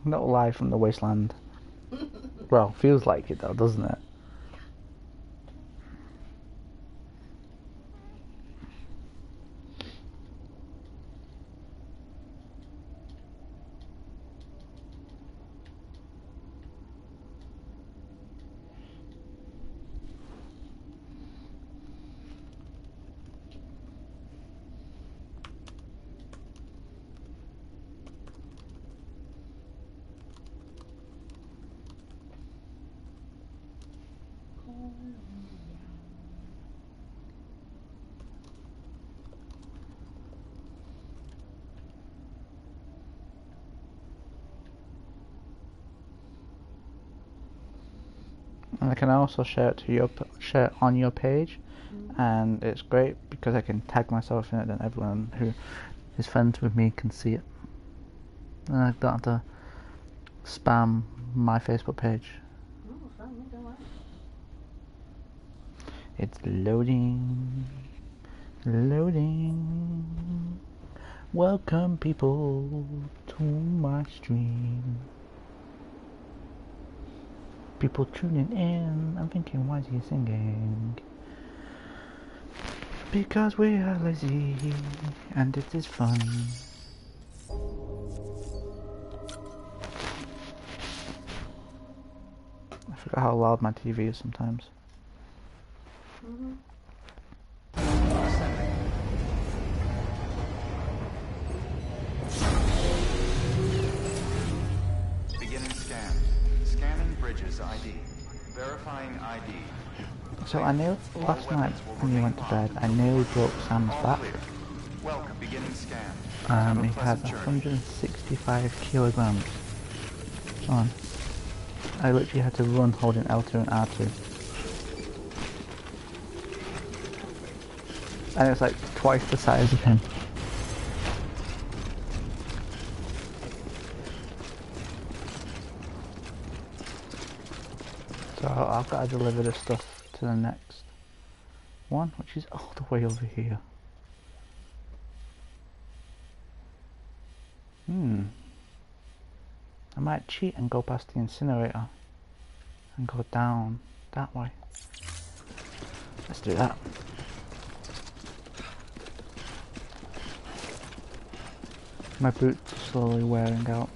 Not live from the wasteland. Well, feels like it though, doesn't it? And I can also share it on your page, and it's great because I can tag myself in it, and everyone who is friends with me can see it, and I don't have to spam my Facebook page. It's loading. Welcome people to my stream. People tuning in. I'm thinking, why is he singing? Because we are lazy and it is fun. I forgot how loud my TV is sometimes. Beginning scan. Scanning bridges ID. Verifying ID. So I knew last night when you went to bed, I nearly broke Sam's back. Welcome. Beginning scan. He has 165 kilograms on. I literally had to run holding L2 and R2. And it's like twice the size of him. So I've got to deliver this stuff to the next one, which is all the way over here. I might cheat and go past the incinerator and go down that way. Let's do that. My boots are slowly wearing out.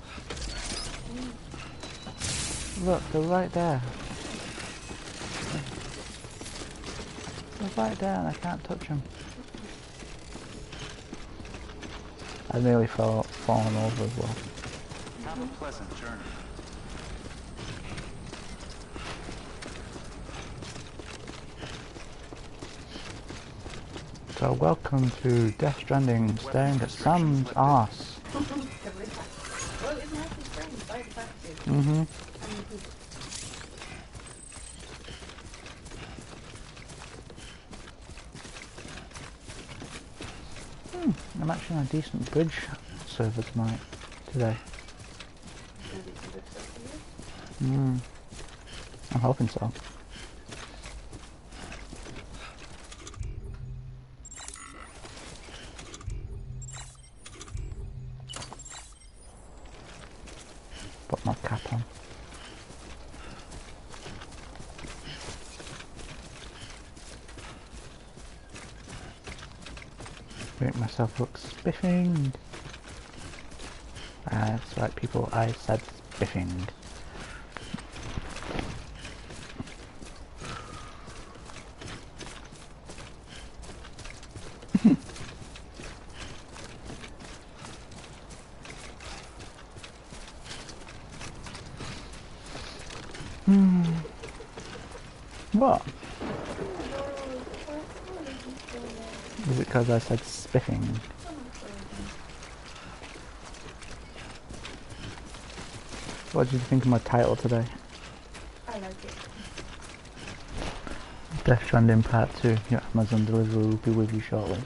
Look, they're right there. They're right there and I can't touch them. I nearly fallen over as well. Have a pleasant journey. So welcome to Death Stranding, staring at Sam's arse. I'm actually on a decent bridge server today. I'm hoping so. Put my cap on. Make myself look spiffing. That's right people, I said spiffing. What? Is it because I said spiffing? What did you think of my title today? I like it. Death Stranding Part 2. Your Amazon delivery will be with you shortly.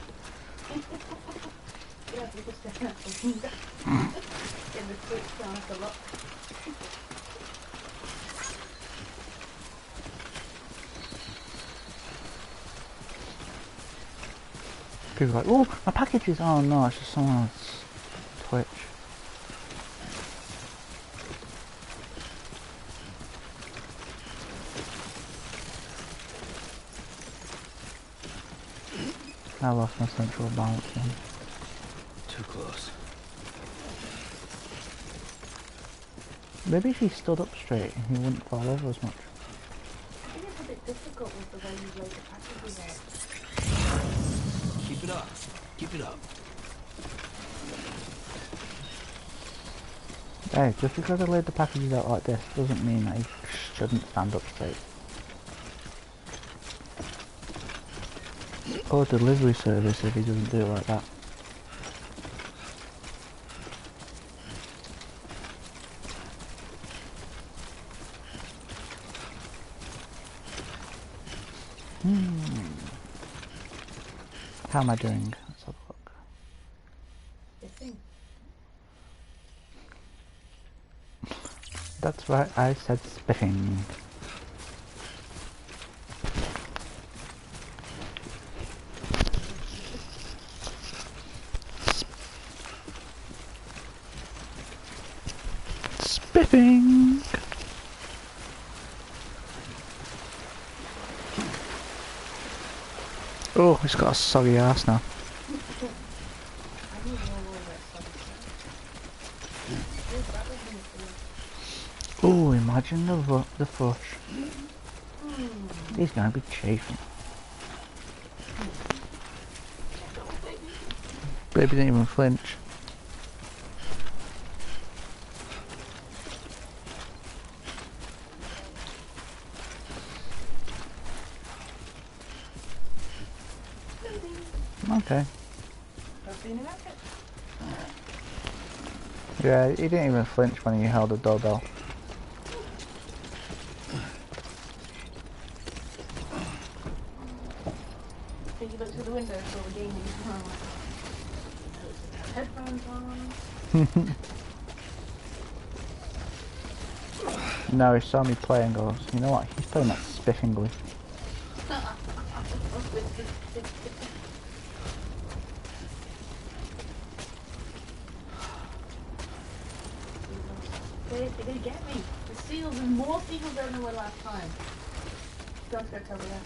Yeah, people say that. In the quick sounds a lot. People are like, oh, my packages! Oh no, it's just someone else's Twitch. I lost my central balance then. Too close. Maybe if he stood up straight, he wouldn't fall over as much. I think it's a bit difficult with the way you laid the packages out. Keep it up. Keep it up. Hey, just because I laid the packages out like this doesn't mean that he shouldn't stand up straight. Or delivery service if he doesn't do it like that. How am I doing? Let's have a look. Spiffing. That's right, I said spiffing. Spiffing! Oh, he's got a soggy ass now. I need more of that stuff. Yes, that was in the Oh, imagine the fush. He's gonna be chafing. Baby didn't even flinch. Okay. Yeah, he didn't even flinch when he held the doorbell. So you look through the window and saw the game headphones on. No, he saw me play and goes, you know what, he's playing that spiffingly. They're gonna get me. The seals and more seals than there were last time. Don't go cover that.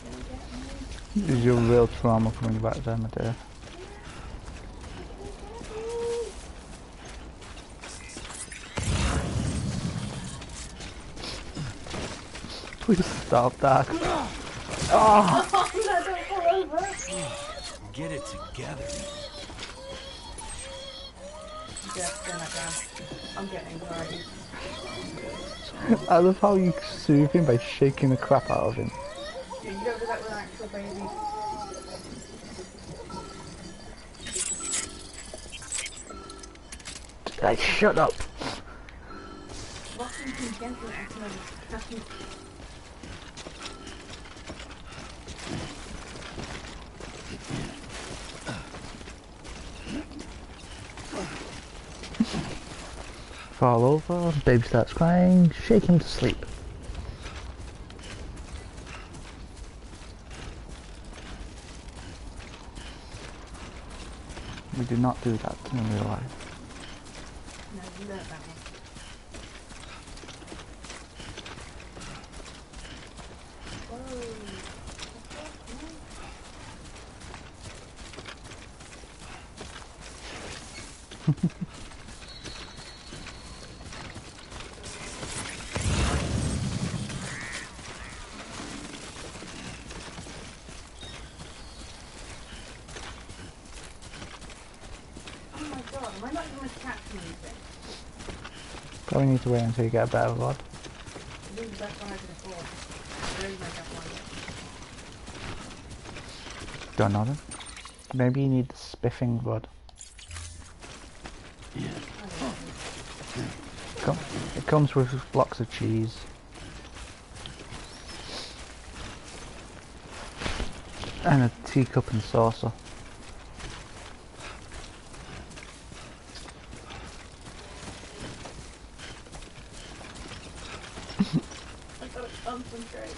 Gonna get me. This is your real trauma coming back there, my dear. Please stop that. Oh! Oh, no, don't fall over. Get it together. Yeah, turn that down. I'm getting anxiety. I love how you soothe him by shaking the crap out of him. Yeah, you don't do that with an actual baby. Like, shut up! Rocking him gently acting like a cat. Fall over, baby starts crying, shake him to sleep. We do not do that in real life. No, you learnt that one. Oh my god, am I not even attaching anything? Probably need to wait until you get a better rod. This is the best one I can afford. I really make up one. Don't know then. Maybe you need the spiffing rod. It comes with blocks of cheese. And a teacup and saucer. I've got to concentrate.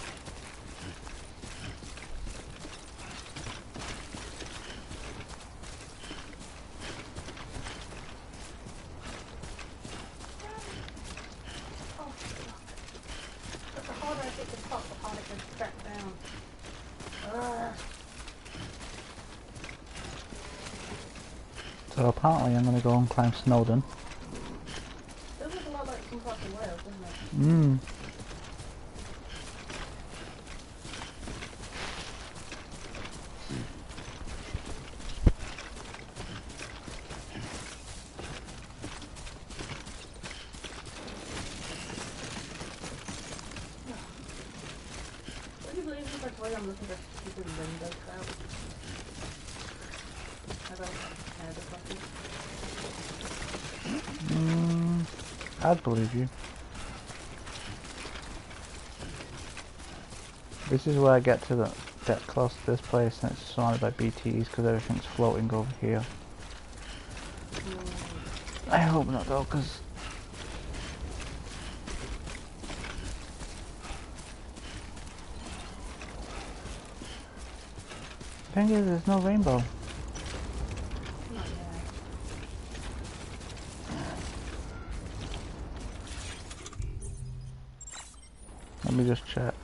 Oh, fuck. But the harder I hit the top, the harder it goes back down. So apparently I'm gonna go and climb Snowdon. Does look a lot like some parts of Wales, doesn't it? Mmm. Would you believe if I told you I'm looking for stupid rainbow trout? I don't have the coffee. I'd believe you. This is where I get close to this place and it's surrounded by BTs because everything's floating over here. I hope not though, because the thing is, there's no rainbow. Not yet. Let me just check.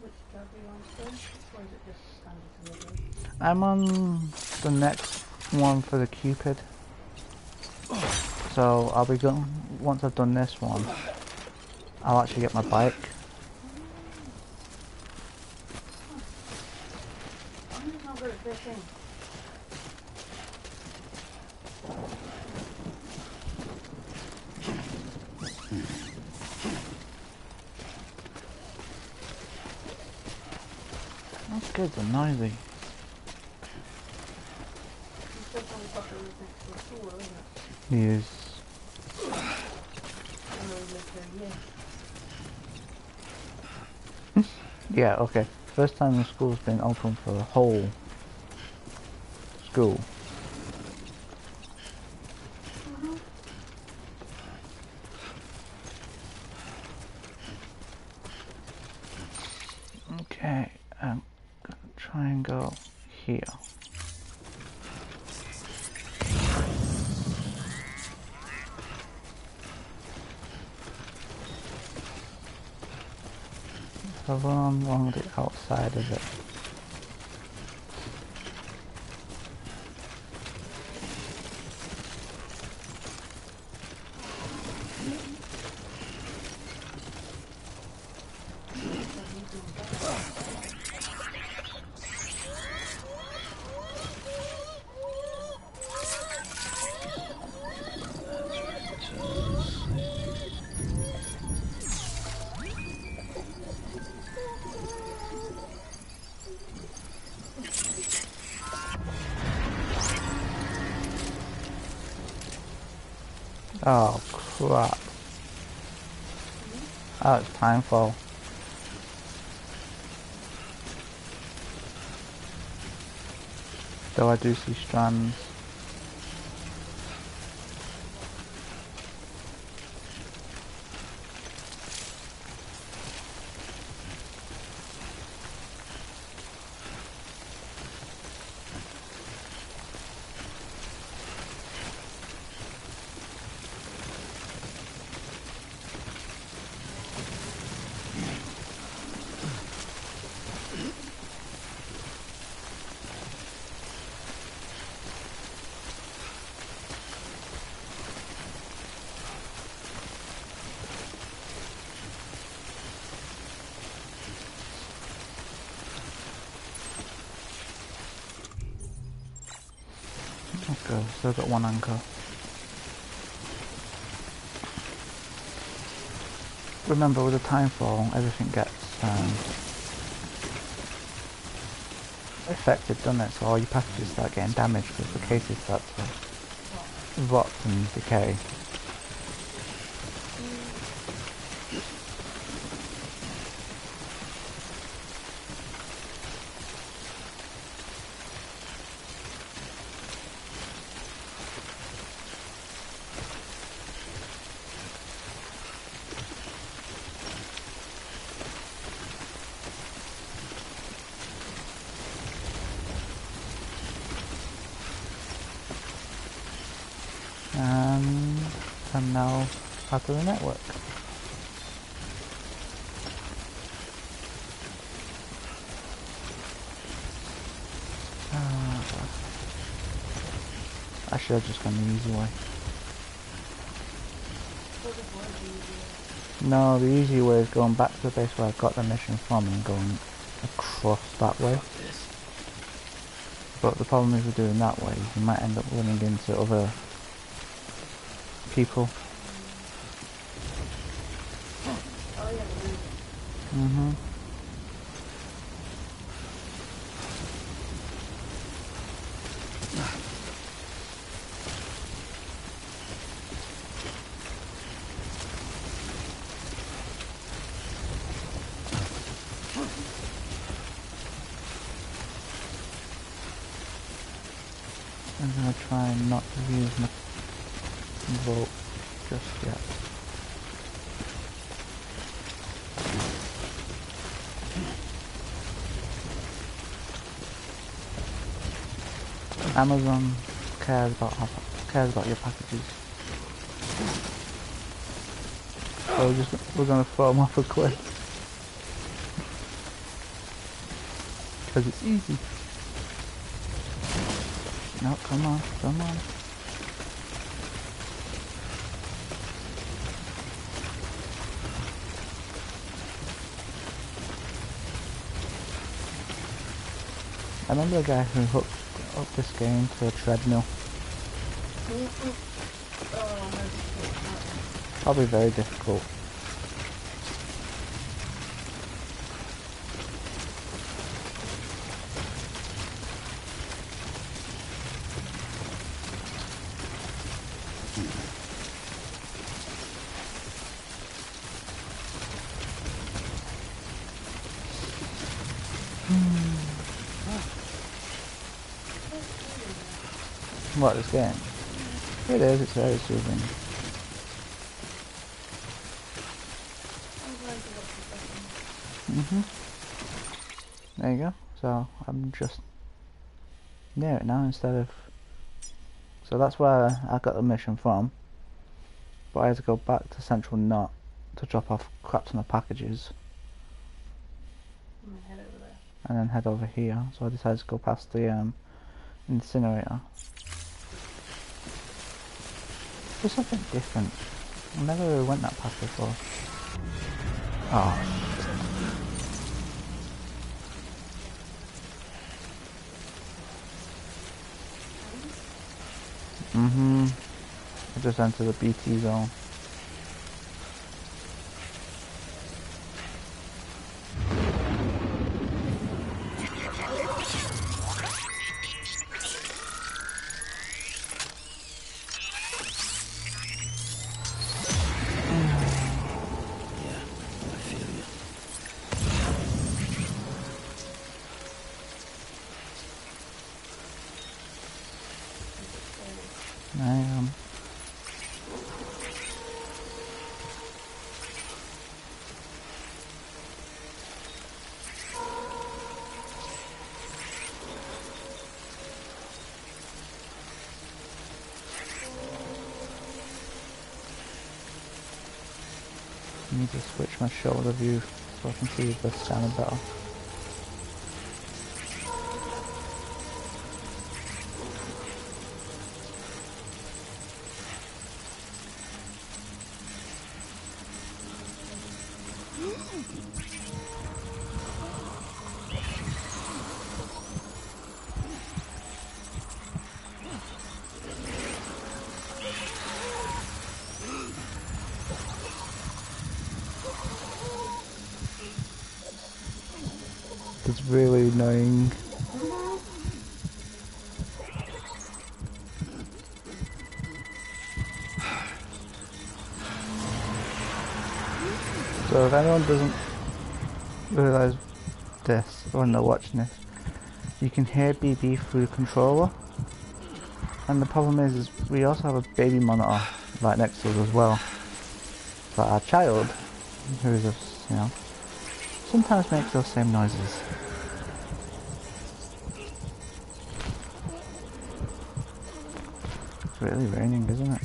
Which job do you want to do? Or is it just standard delivery? I'm on the next one for the Cupid. So I'll be going, once I've done this one, I'll actually get my bike. I'm just not good at fishing. Those kids are noisy. You still on the property lives next to a school, isn't it? Yes. I know we lived there, yes. Yeah, okay. First time the school's been open for the whole school. Okay, I'm gonna try and go here. So run along the outside of it. Oh crap. Oh, it's timefall. Though I do see strands. Okay, still got one anchor. Remember, with the timefall, everything gets affected, doesn't it? So all your packages start getting damaged because the cases start to rot and decay. And I'm now part of the network. I should have just gone the easy way. No, the easy way is going back to the base where I got the mission from and going across that way. But the problem is with doing that way, you might end up running into other people. Mhm. I'm gonna try not to use my vault just yet. Amazon cares about your packages. So we're gonna throw them off a cliff because it's easy. No, come on, come on. I remember a guy who hooked up this game to a treadmill. Probably very difficult. What, this game? It is, it's very soothing. There you go. So I'm just near it now instead of... So that's where I got the mission from. But I had to go back to Central Knot to drop off crap ton of packages. And then head over here. So I decided to go past the incinerator. There's something different. I never went that path before. Oh. I just entered the BT zone. I am. I need to switch my shoulder view so I can see the scanner better. It's really annoying. So if anyone doesn't realise this when they're watching this, you can hear BB through the controller. And the problem is we also have a baby monitor right next to us as well. But our child, who is you know, sometimes makes those same noises. It's really raining, isn't it?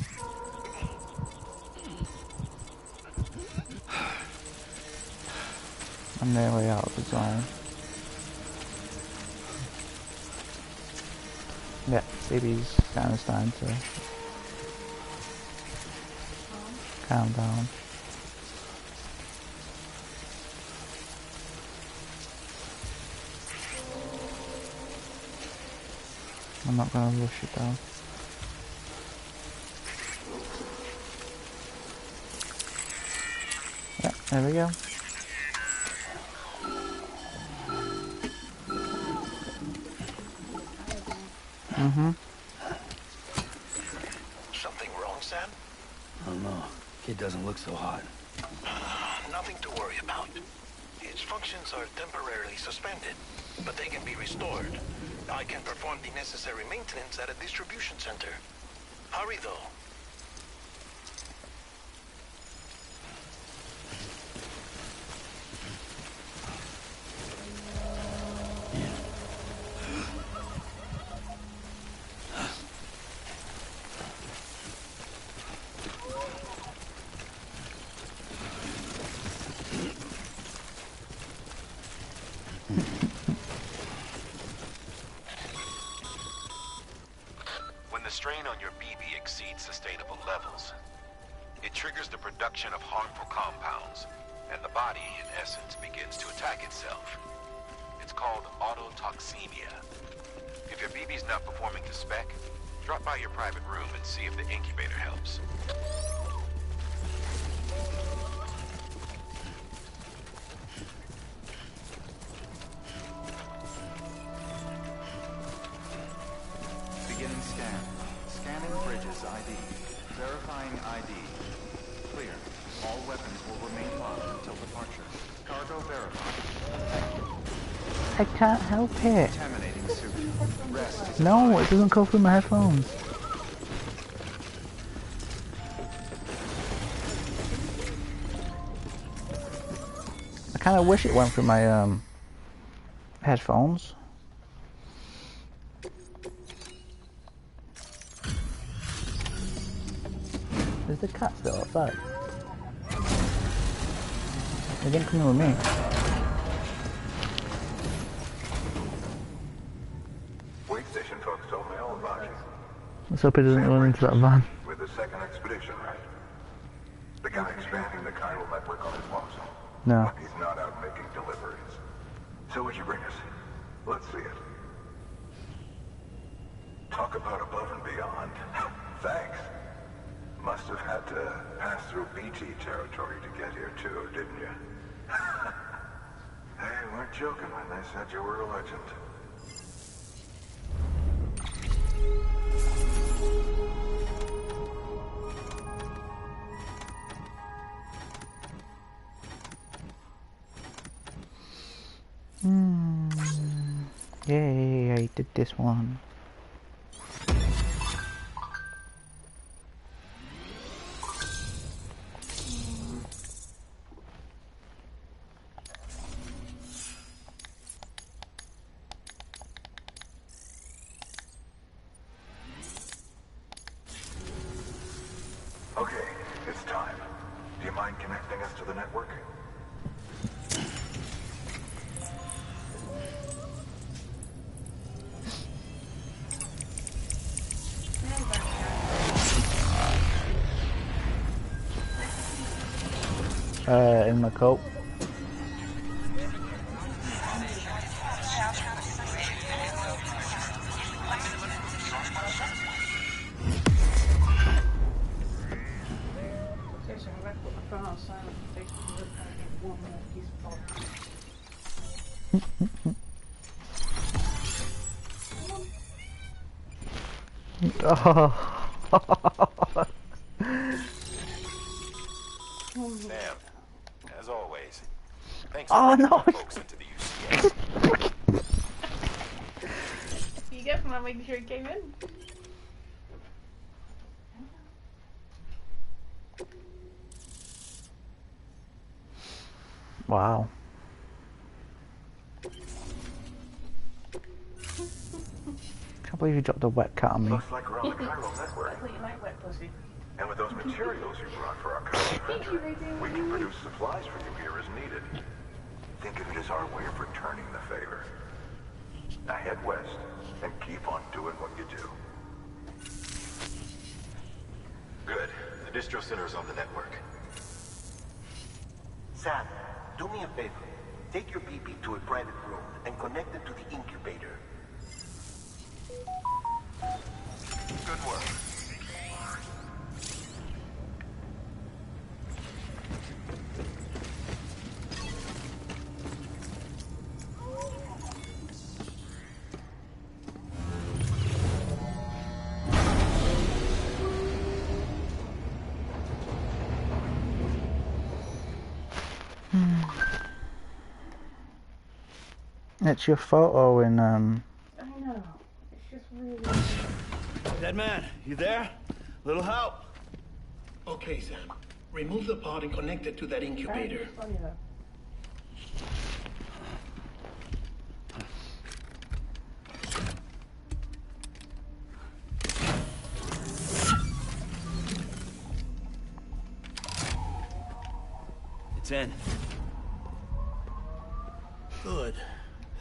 I'm nearly out of the zone. Yeah, babies. scan is starting to calm down. I'm not gonna rush it down. Yeah, there we go. Something wrong, Sam? I don't know. Kid doesn't look so hot. Nothing to worry about. Its functions are temporarily suspended, but they can be restored. I can perform the necessary maintenance at a distribution center. Hurry, though. When the strain on your BB exceeds sustainable levels, it triggers the production of harmful compounds, and the body, in essence, begins to attack itself. It's called autotoxemia. If your BB's not performing to spec, drop by your private room and see if the incubator helps. Beginning scan. Scanning bridges ID. Verifying ID. Clear. All weapons will remain locked until departure. Cargo verified. I can't help it. Contaminating suit. Rest. No, it doesn't go through my headphones. I kind of wish it went through my headphones. Is the cat still outside? They didn't come in with me. Wait station folks told me all about you. Let's hope it doesn't run into that van. With the second expedition, right? The guy expanding the chiral network on his lonesome. No. He's not out making deliveries. So what'd you bring us? Let's see it. Talk about above and beyond. Thanks. Must have had to pass through BT territory to get here too, didn't you? They weren't joking when they said you were a legend. Yay, I did this one. Okay, it's time. Do you mind connecting us to the network? In my coat. Seriously, I'm going to put my phone on silent in case you look at it one more piece of Sam, as always, thanks Oh, for bringing no. my folks into the UCS. You get from not making sure it came in. Wow. Can't believe you dropped a wet cat on me. Looks like we're on the chiral network. That's what you like, wet pussy. And with those materials you brought for our chiral Thank you, venture, Rachel. we can produce supplies for you here as needed. Think of it as our way of returning the favor. Now head west and keep on doing what you do. distro centers on the network. Sam, do me a favor. Take your BB to a private room and connect it to the incubator. Good work. It's your photo in I know. It's just really. Dead man, you there? Little help? Okay, Sam. Remove the pod and connect it to that incubator. Funny though. It's in. Good.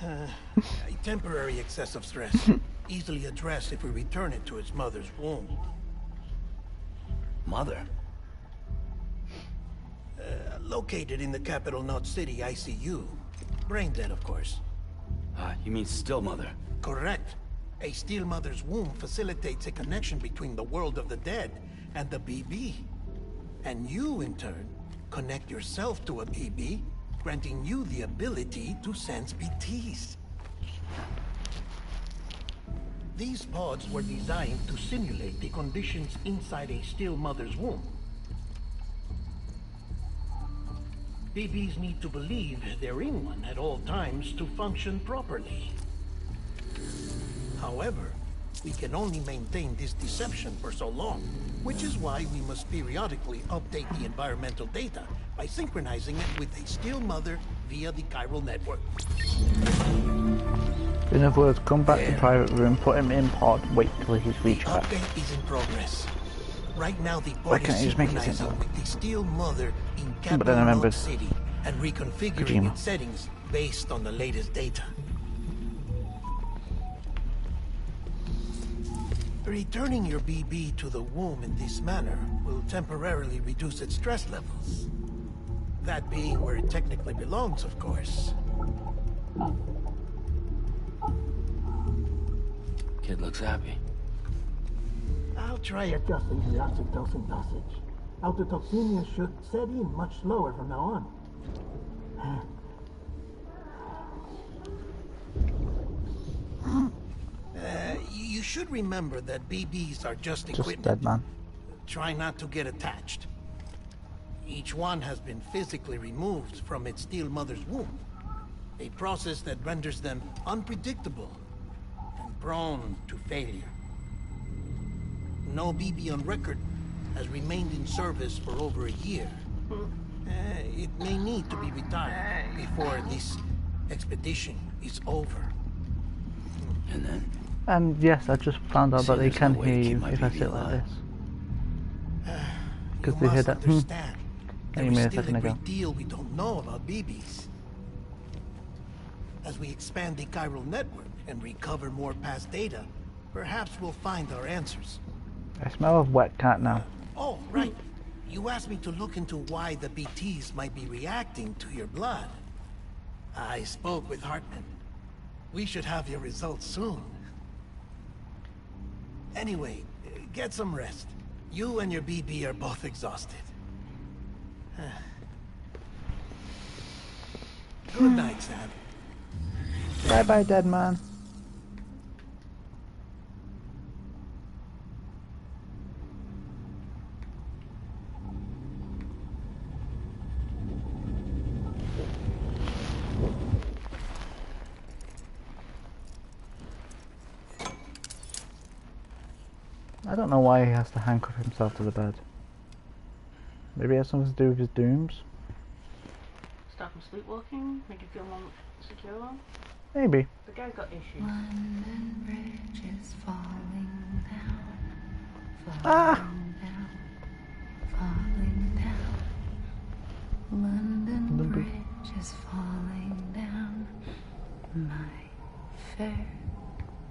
A temporary excessive stress. Easily addressed if we return it to its mother's womb. Mother? Located in the capital Knot City ICU. Brain dead, of course. You mean still mother? Correct. A steel mother's womb facilitates a connection between the world of the dead and the BB. And you, in turn, connect yourself to a BB, granting you the ability to sense BTs. These pods were designed to simulate the conditions inside a still mother's womb. BBs need to believe they're in one at all times to function properly. However, we can only maintain this deception for so long, which is why we must periodically update the environmental data by synchronizing it with a still mother via the chiral network. In other words, come back to private room, put him in pod, wait till he's The reached back. update is in progress. Right now, the Why pod can't is you just make it synchronizing simple? with the steel mother in But capital then I remembered Knot City and reconfiguring Kojima. its settings based on the latest data. Returning your BB to the womb in this manner will temporarily reduce its stress levels. That being where it technically belongs, of course. Kid looks happy. I'll try adjusting the oxytocin dosage. Autotoxemia should set in much slower from now on. You should remember that BBs are just equipment. dead man. Try not to get attached. Each one has been physically removed from its steel mother's womb. A process that renders them unpredictable and prone to failure. No BB on record has remained in service for over a year. It may need to be retired before this expedition is over. And then? And yes, I just found out See, that they there's can no way to hear keep you my if I BB sit like alive. this. You Because they hear must that, understand. that There you is made a still a second ago. great deal we don't know about BBs. As we expand the chiral network and recover more past data, perhaps we'll find our answers. I smell of wet cat now. Oh, right. You asked me to look into why the BTs might be reacting to your blood. I spoke with Hartman. We should have your results soon. Anyway, get some rest. You and your BB are both exhausted. Good night, Sam. Bye bye, dead man. I don't know why he has to handcuff himself to the bed. Maybe it has something to do with his dooms? Stop him sleepwalking, make him feel more secure. Maybe. The guy's got issues. London Bridge is falling down, Ah! falling down. London London Bridge. Bridge is falling down, my fair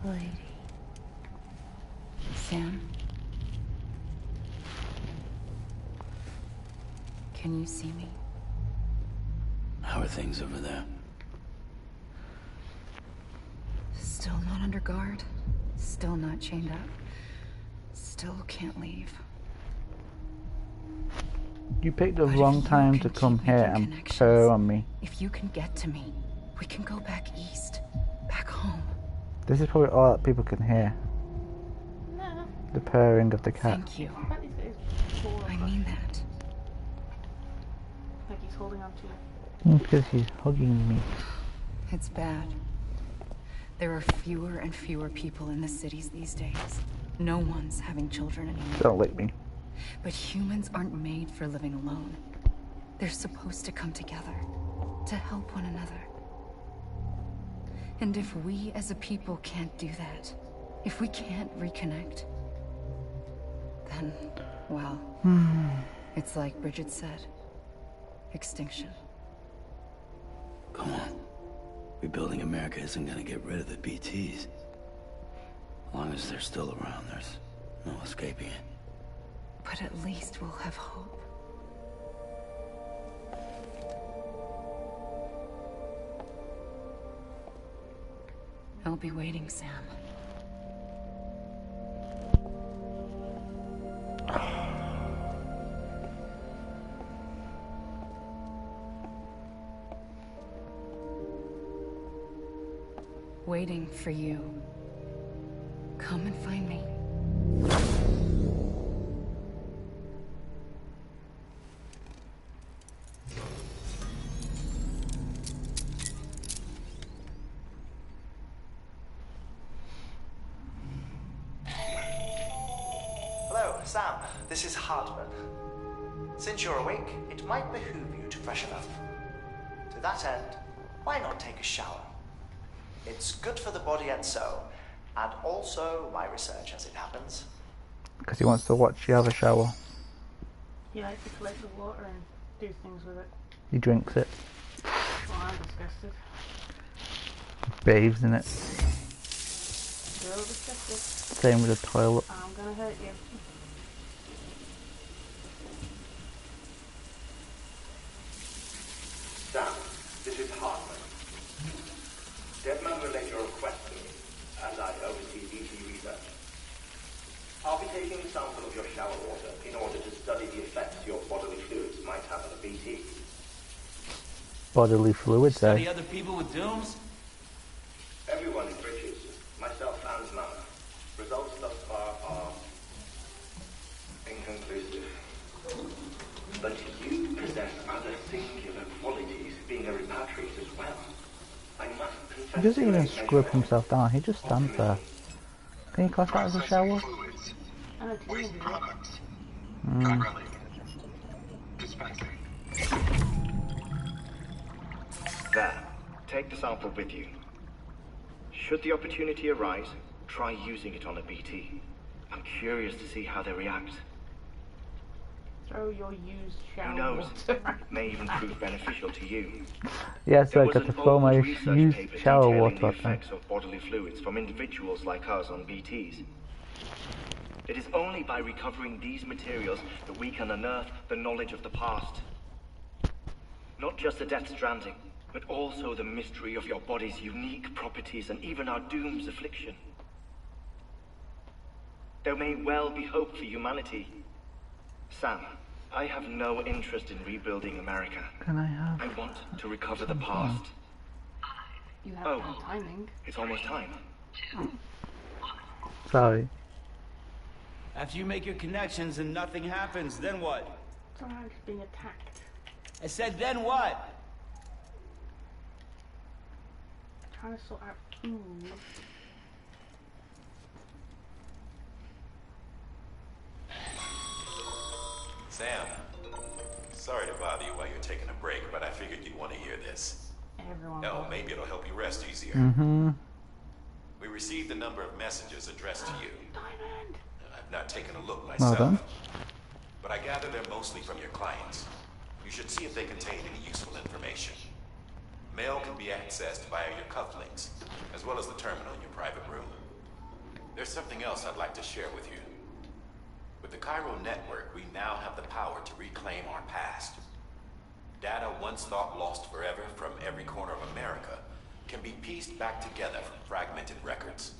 lady. Sam? you see me? How are things over there? Still not under guard. Still not chained up. Still can't leave. You picked the But wrong if you time can to come keep here making and connections, purr on me. If you can get to me, we can go back east. Back home. This is probably all that people can hear. No. The purring of the cat. Thank you. I bet he's got his paw I mean that. like he's holding on to you. Because he's hugging me. It's bad. There are fewer and fewer people in the cities these days. No one's having children anymore. Don't lick me. But humans aren't made for living alone. They're supposed to come together, to help one another. And if we as a people can't do that, if we can't reconnect, then, well, it's like Bridget said, extinction. Come on. Rebuilding America isn't gonna get rid of the BTs. As long as they're still around, there's no escaping it. But at least we'll have hope. I'll be waiting, Sam. Waiting for you. Come and find me. Hello, Sam. This is Hartman. Since you're awake, it might behoove you to freshen up. To that end, why not take a shower? It's good for the body and soul, and also my research as it happens. Because he wants to watch you have a shower. He likes to collect the water and do things with it. He drinks it. Well, I'm disgusted. Bathes in it. Real disgusted. Same with the toilet. I'm gonna hurt you. Sam, this is Hartman. Deadman relayed your request to me, as I oversee BT research. I'll be taking a sample of your shower water in order to study the effects your bodily fluids might have on a BT. Bodily fluids, Study eh? other people with dooms? Everyone in Bridges, myself and Mama. Results thus far are inconclusive. But you possess other singular qualities, being a repatriate as well. I must confess. He doesn't to even a scrub measure himself down, he just stands there. Can you class that as a shower? I'm a teenager. There. Take the sample with you. Should the opportunity arise, try using it on a BT. I'm curious to see how they react. Throw your used shower Who knows? water. It may even prove beneficial to you. Yes, There I was got an to throw my old research used paper shower detailing water the at them. effects of bodily fluids from individuals like us on BTs. It is only by recovering these materials that we can unearth the knowledge of the past. Not just the Death Stranding, but also the mystery of your body's unique properties and even our doom's affliction. There may well be hope for humanity. Sam, I have no interest in rebuilding America. Can I have? I want to recover the past. You have Oh. bad timing. It's almost time. Sorry. After you make your connections and nothing happens, then what? It's alright, I'm just being attacked. I said, then what? Trying to sort out food. Sam, sorry to bother you while you're taking a break, but I figured you'd want to hear this. Everyone. Oh, maybe it'll help you rest easier. Mm-hmm. We received a number of messages addressed to you. Diamond! I've not taken a look Well myself, done. but I gather they're mostly from your clients. You should see if they contain any useful information. Mail can be accessed via your cufflinks, as well as the terminal in your private room. There's something else I'd like to share with you. With the Cairo network, we now have the power to reclaim our past. Data once thought lost forever from every corner of America can be pieced back together from fragmented records.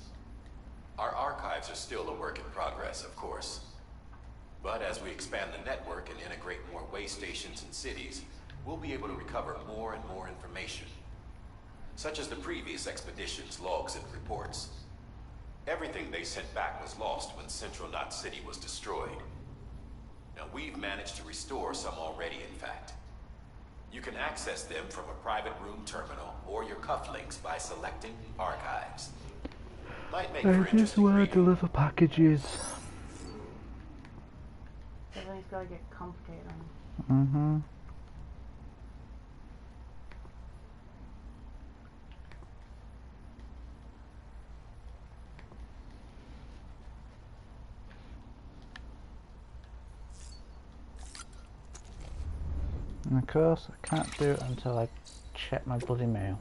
Our archives are still a work in progress, of course. But as we expand the network and integrate more way stations and cities, we'll be able to recover more and more information, such as the previous expedition's logs and reports. Everything they sent back was lost when Central Knot City was destroyed. Now we've managed to restore some already, in fact. You can access them from a private room terminal or your cufflinks by selecting Archives. Might make for I just interesting want to reading. deliver packages. Everything's gotta get complicated. Mm-hmm. And of course, I can't do it until I check my bloody mail.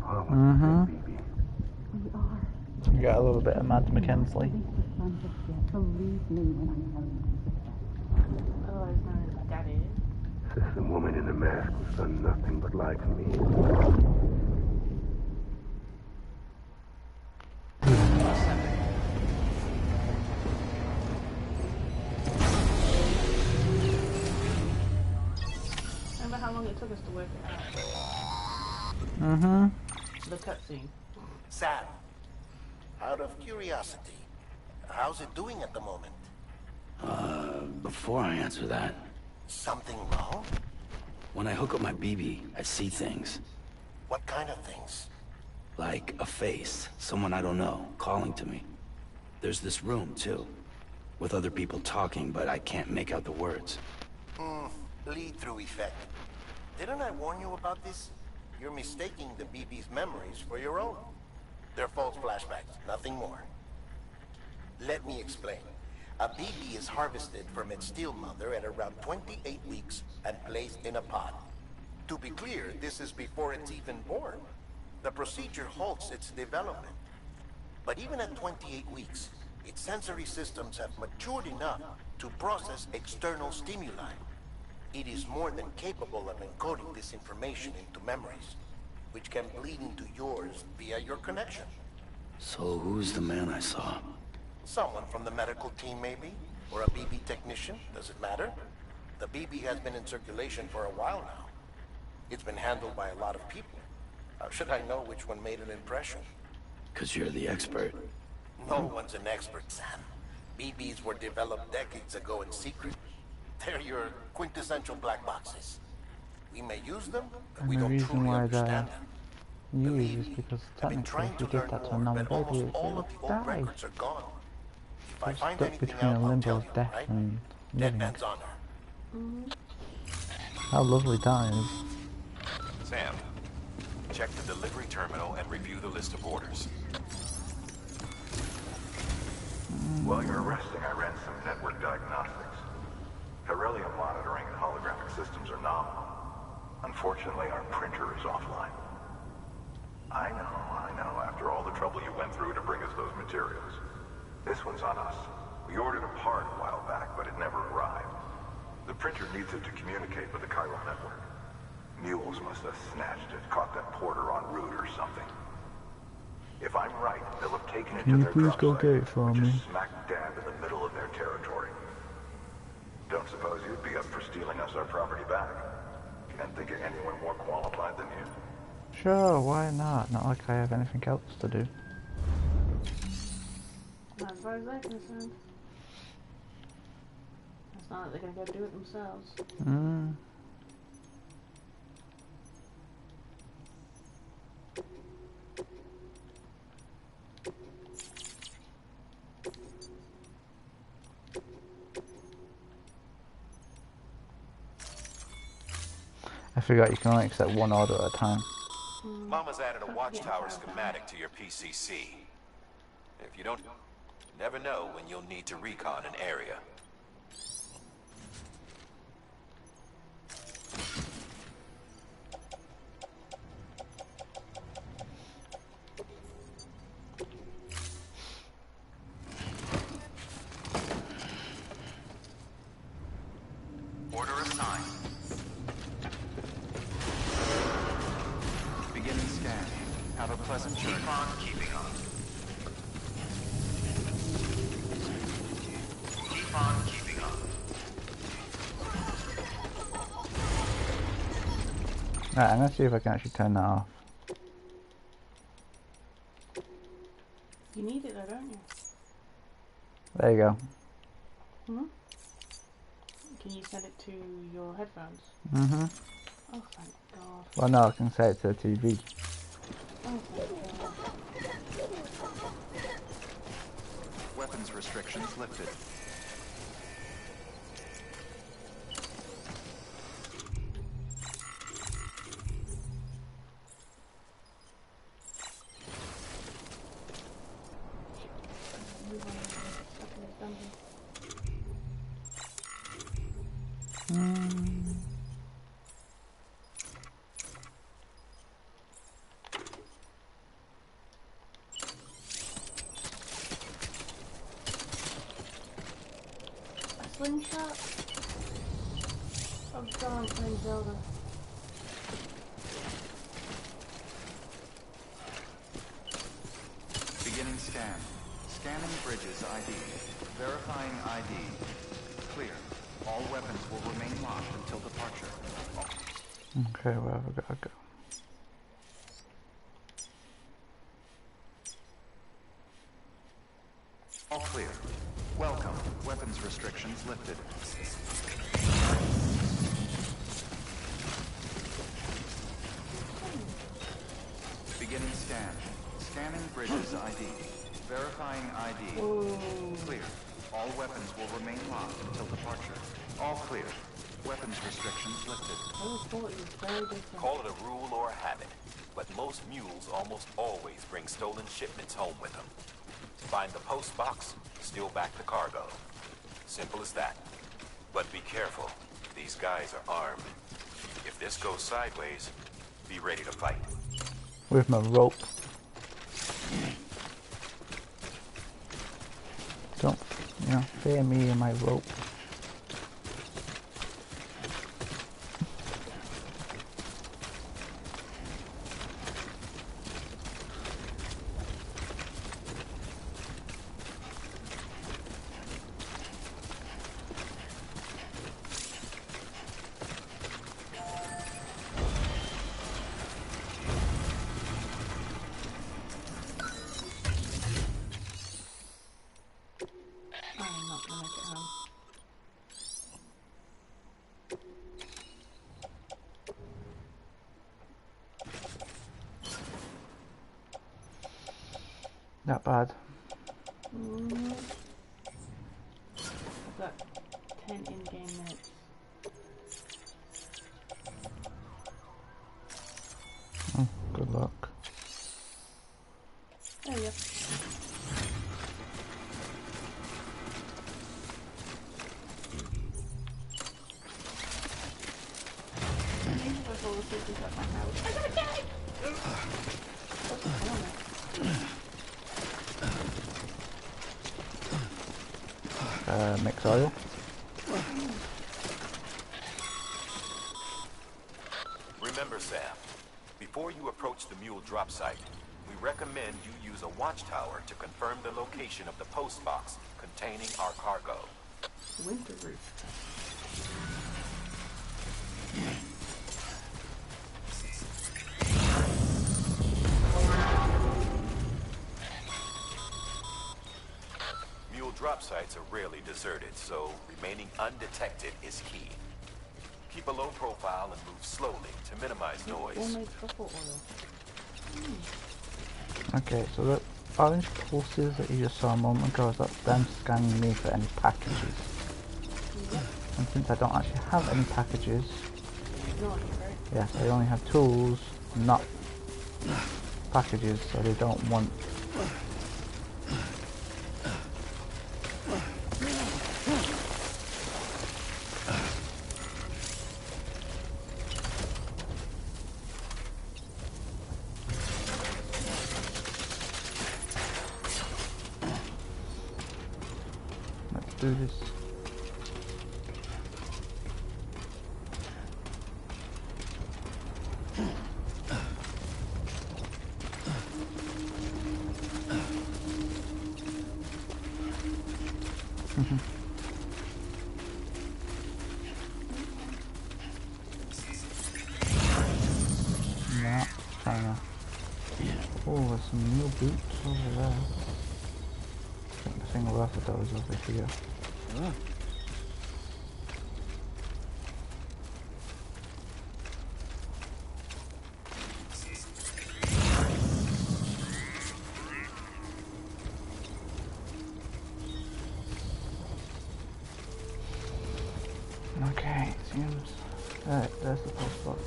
Mm-hmm. You got a little bit of Mads McKensley. Believe me when I tell you. Otherwise known as Daddy. Says the woman in the mask who's done nothing but lie to me. Remember how long it took us to work it out? Mm-hmm. The cutscene. Sam, out of curiosity, how's it doing at the moment? Before I answer that, Something wrong? when I hook up my BB, I see things. What kind of things? Like a face, someone I don't know, calling to me. There's this room, too, with other people talking, but I can't make out the words. Lead-through effect. Didn't I warn you about this? You're mistaking the BB's memories for your own. They're false flashbacks, nothing more. Let me explain. A BB is harvested from its steel mother at around 28 weeks and placed in a pod. To be clear, this is before it's even born. The procedure halts its development. But even at 28 weeks, its sensory systems have matured enough to process external stimuli. It is more than capable of encoding this information into memories, which can bleed into yours via your connection. So who's the man I saw? Someone from the medical team, maybe? Or a BB technician? Does it matter? The BB has been in circulation for a while now. It's been handled by a lot of people. How should I know which one made an impression? 'Cause you're the expert. No one's an expert, Sam. BBs were developed decades ago in secret. They're your quintessential black boxes. We may use them, but we And the don't reason truly why understand they're them. used Believe is me, because I've been technically trying if to you did learn that to a more, normal but baby, almost it all would of the old die. records are gone. If I It's find stuck anything between out, a I'll limbo tell of you, death right? and Dead living. man's honor. How lovely that is. Sam, check the delivery terminal and review the list of orders. While you're resting, I ran some network diagnostics. Beryllium monitoring and holographic systems are nominal. Unfortunately, our printer is offline. I know, after all the trouble you went through to bring us those materials. This one's on us. We ordered a part a while back, but it never arrived. The printer needs it to communicate with the chiral network. Mules must have snatched it, caught that porter en route or something. If I'm right, they'll have taken it Can to you their please drop go site, get it for which me? is smack dab in the middle of their territory. Don't suppose you'd be up for stealing us our property back? Can't think of anyone more qualified than you. Sure, why not? Not like I have anything else to do. As far as I'm concerned. It's not that they're gonna go do it themselves. figure out you can only accept one order at a time. Mama's added a watchtower schematic to your PCC. If you don't, never know when you'll need to recon an area. Order assigned. Beginning scan. Have a pleasant journey. Keep on keeping on. Keep on keeping on. Right, I'm gonna see if I can actually turn that off. You need it though, don't you? There you go. Hmm? Can you send it to your headphones? Mm-hmm. Oh, thank God. Well, no, I can say it to the TV. Oh, thank God. Weapons restrictions lifted. Move on. Stuck in this dungeon. A slingshot? Oh God, I'm playing Zelda. Beginning scan. Scanning bridges ID. Verifying ID. Clear. All weapons will remain locked until departure. Okay, where have I gotta go? All clear. Welcome. Weapons restrictions lifted. Beginning scan. Scanning bridges ID. Verifying ID. Clear. All weapons will remain locked until departure. All clear. Weapons restrictions lifted. I always thought it was very different. Call it a rule or a habit, but most mules almost always bring stolen shipments home with them. Find the post box, steal back the cargo. Simple as that. But be careful. These guys are armed. If this goes sideways, be ready to fight. With my rope. Don't, fear me and my rope. I'm not gonna make it home. Not bad. I've got 10 in-game minutes. Oh, good luck. There we go. I've all the secrets at my house. I'm gonna die! What's the helmet? Mix oil. Remember, Sam, before you approach the mule drop site, we recommend you use a watchtower to confirm the location of the post box containing our cargo. Winter roof. Mule drop sites are rarely deserted, so remaining undetected is key. Keep a low profile and move slowly to minimize noise. Homemade truffle oil. Okay, so the orange pulses that you just saw a moment ago, that's them scanning me for any packages. Yep. And since I don't actually have any packages, Not right. Yes, they only have tools, not packages, so they don't want. Let's do this. Yeah, trying to. Oh, there's some new boots over there. I think the thing worth of those over here. Okay, it seems. Alright, there's the post box.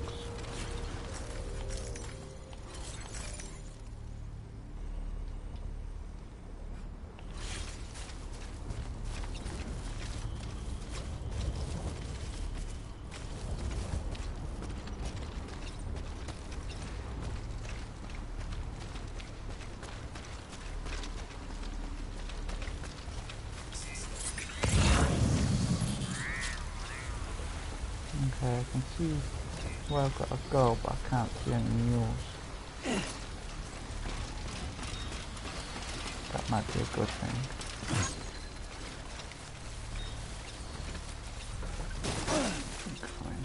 Okay, I can see where I've got to go, but I can't see any mules. That might be a good thing. Fine.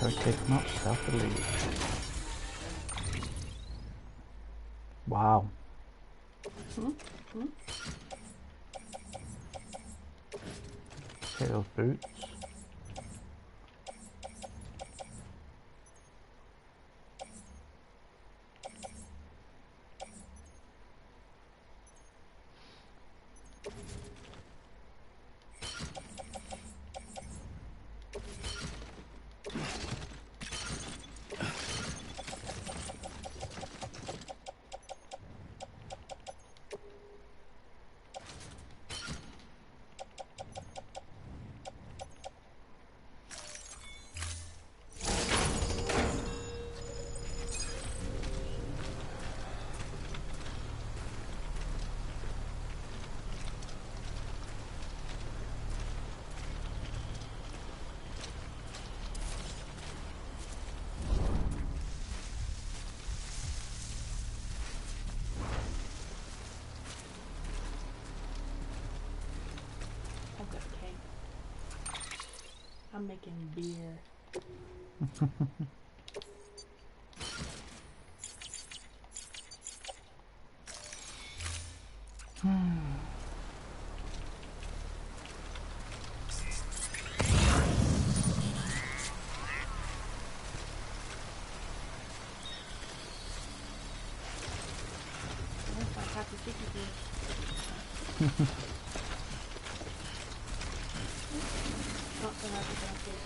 So take them up stealthily. Wow. Take those boots. I'm making beer. That's like half the sticky fish. Not so happy about it.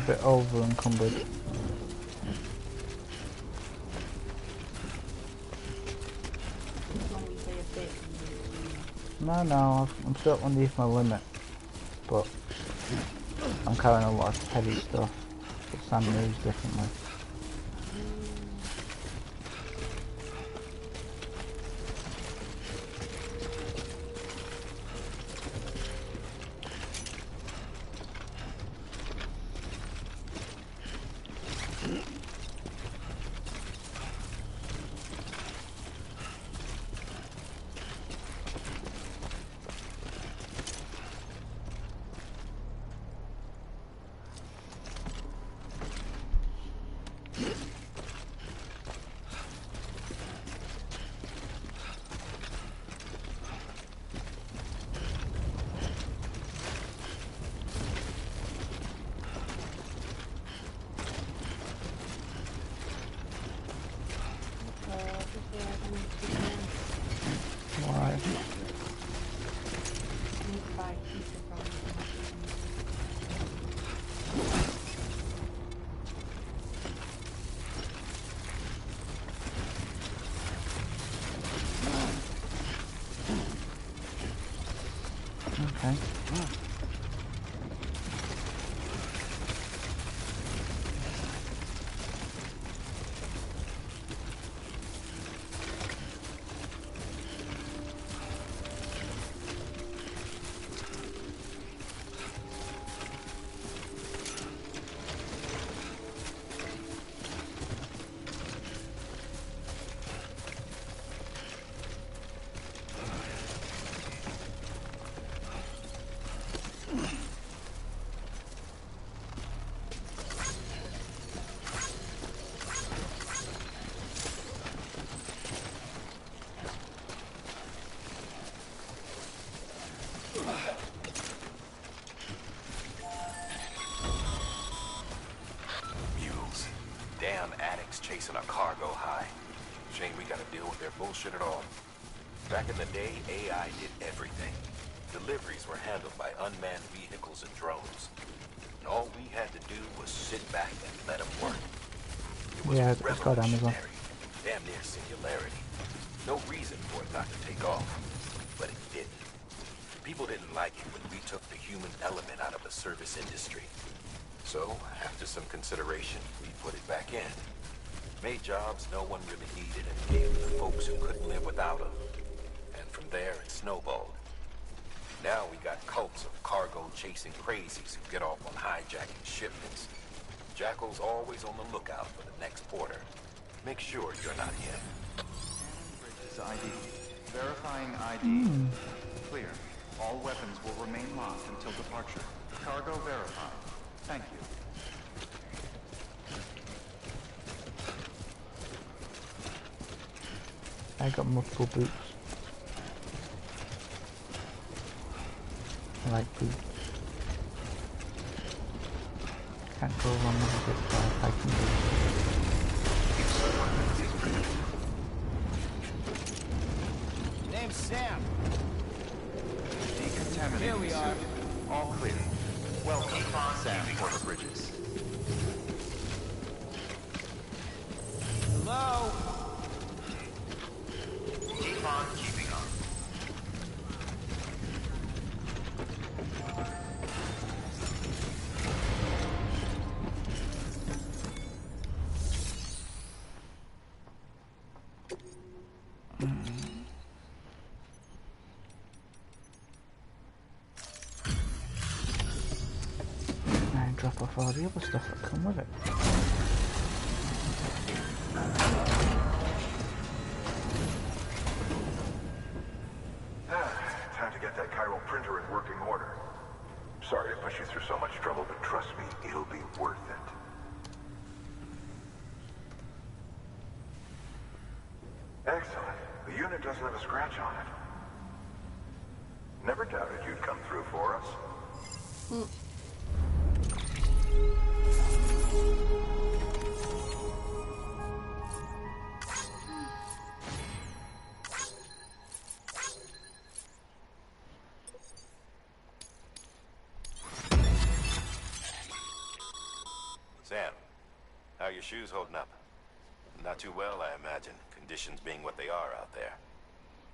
bit over encumbered. When we say a bit, No, I'm still underneath my limit, but I'm carrying a lot of heavy stuff. But Sam moves differently. Why? Okay. Mules. Damn addicts chasing a cargo high. Shame we gotta deal with their bullshit at all. Back in the day, AI did everything. Deliveries were handled by unmanned vehicles and drones. And all we had to do was sit back and let them work. It was Yeah, it's got Amazon. revolutionary. Damn near singularity. No reason for it not to take off. But it didn't. People didn't like it when we took the human element out of the service industry. So, after some consideration, we put it back in. Made jobs no one really needed and gave them to folks who couldn't live without them. And from there, it snowballed. Now we got cults of cargo-chasing crazies who get off on hijacking shipments. Jackal's always on the lookout for the next porter. Make sure you're not him. Bridges ID. Verifying ID. Clear. All weapons will remain locked until departure. Cargo verified. Thank you. I got multiple boots. I like boots. Can't go wrong with a good hiking boots. Name's Sam. Decontaminating. Here we are. All clear. Welcome, Sam Porter Bridges. Hello? Keep on keeping on. And drop off all the other stuff that come with it. Time to get that chiral printer in working order. Sorry to push you through so much trouble, but trust me, it'll be worth it. Excellent. The unit doesn't have a scratch on it. Never doubted you'd come through for us. shoes holding up? Not too well, I imagine. Conditions being what they are out there.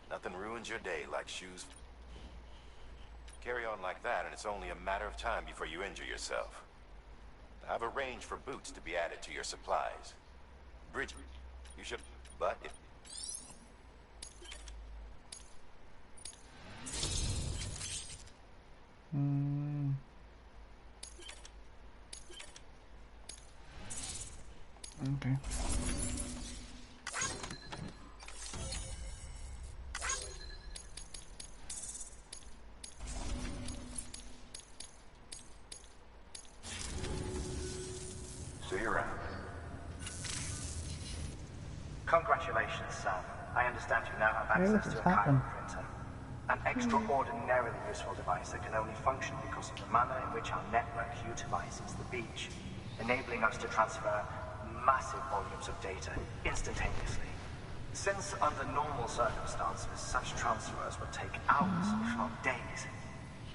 Nothing ruins your day like shoes. Carry on like that, and it's only a matter of time before you injure yourself. I've arranged for boots to be added to your supplies. Bridget, you should... But if... Okay. See you around. Congratulations, Sam. I understand you now have Hey, access to a what's happened? chiral printer. An extraordinarily useful device that can only function because of the manner in which our network utilizes the beach, enabling us to transfer massive volumes of data instantaneously. Since under normal circumstances, such transfers would take hours, if not days,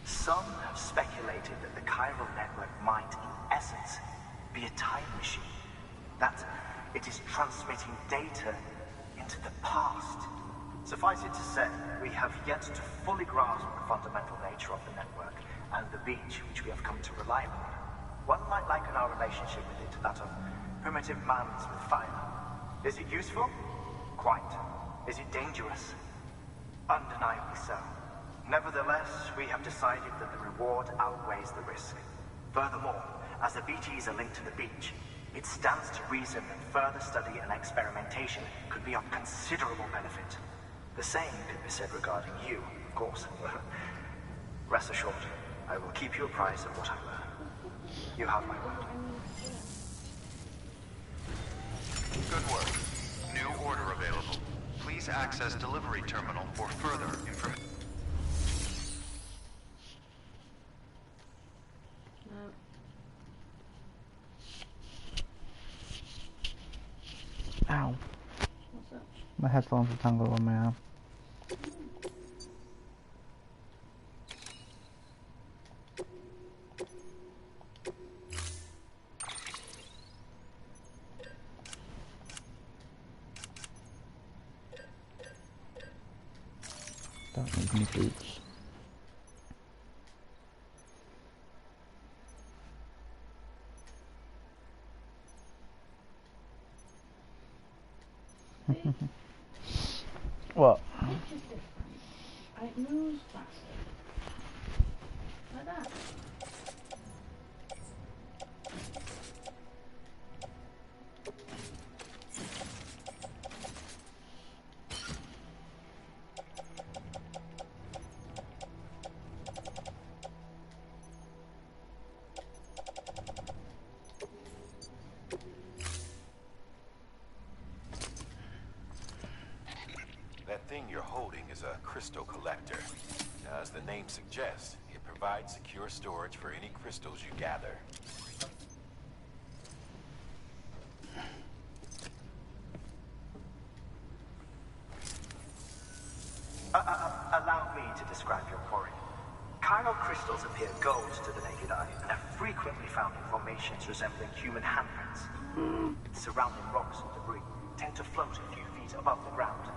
some have speculated that the chiral network might, in essence, be a time machine. That it is transmitting data into the past. Suffice it to say, we have yet to fully grasp the fundamental nature of the network and the beach which we have come to rely on. One might liken our relationship with it to that of primitive mans with fire. Is it useful? Quite. Is it dangerous? Undeniably so. Nevertheless, we have decided that the reward outweighs the risk. Furthermore, as the BTs are linked to the beach, it stands to reason that further study and experimentation could be of considerable benefit. The same could be said regarding you, of course. Rest assured, I will keep you apprised of what I learn. You have my word. Good work. New order available. Please access delivery terminal for further information. Ow. What's that? My headphones are tangled on my arm. Don't need any boots. What? It's just different. It moves faster. Like that. That thing you're holding is a crystal collector. Now, as the name suggests, it provides secure storage for any crystals you gather. Allow me to describe your quarry. Chiral crystals appear gold to the naked eye and are frequently found in formations resembling human handprints. Surrounding rocks and debris tend to float a few feet above the ground.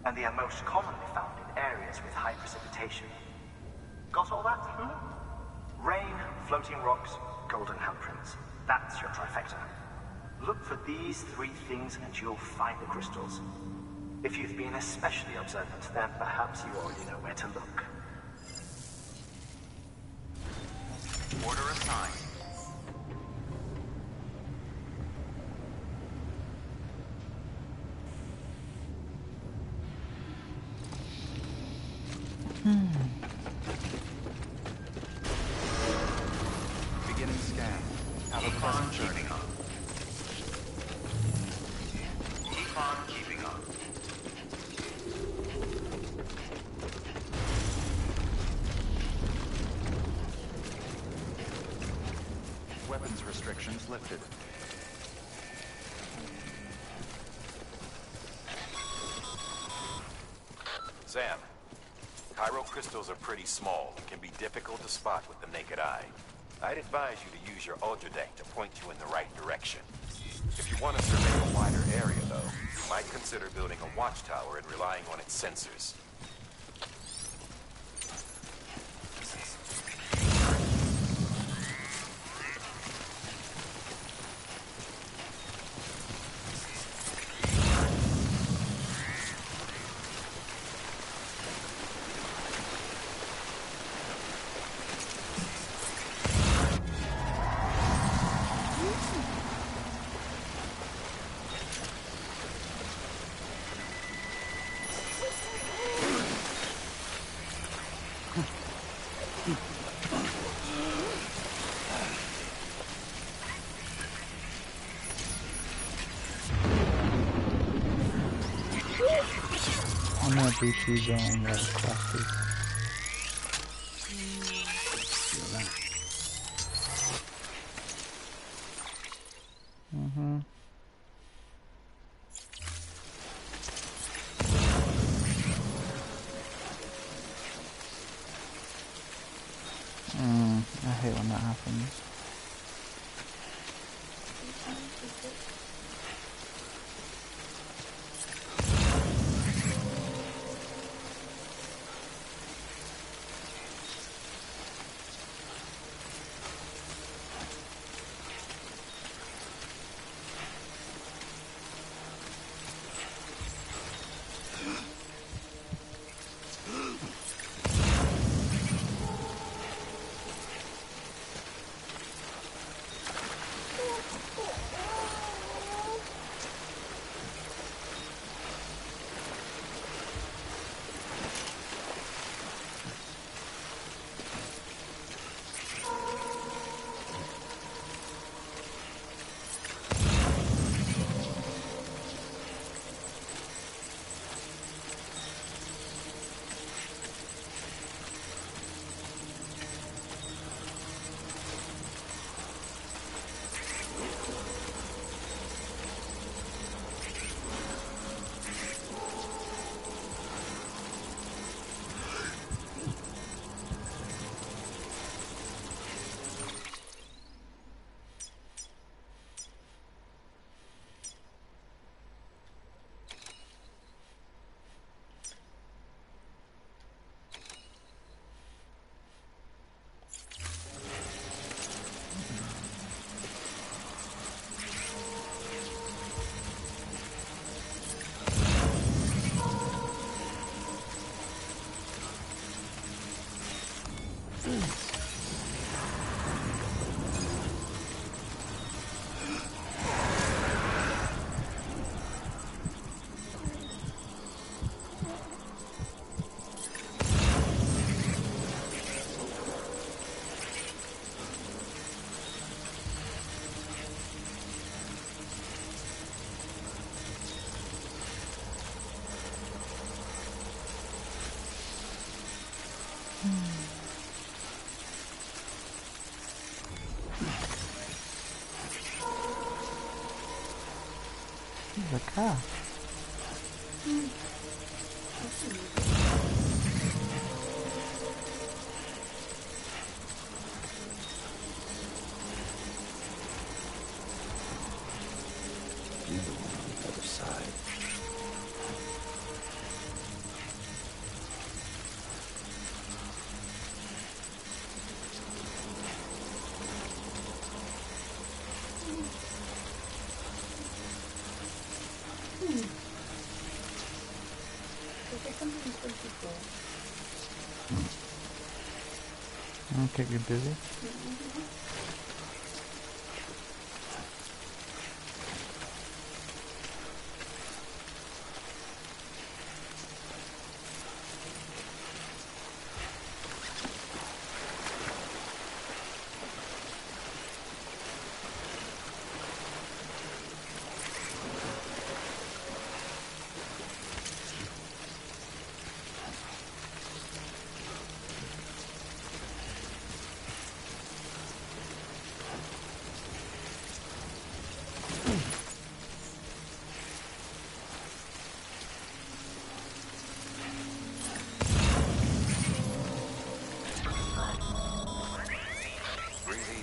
And they are most commonly found in areas with high precipitation. Got all that? Rain, floating rocks, golden handprints. That's your trifecta. Look for these three things and you'll find the crystals. If you've been especially observant, then perhaps you already know where to look. Order assigned. Beginning scan. Have a pleasant journey. Keep on keeping on. Weapons restrictions lifted. Sam, chiral crystals are pretty small and can be difficult to spot with the naked eye. I'd advise you to use your ultradeck to point you in the right direction. If you want to survey a wider area, though, you might consider building a watchtower and relying on its sensors. I'm gonna be choosing on the classes. I hate when that happens. The car. You're the one on the other side. Okay, you're busy.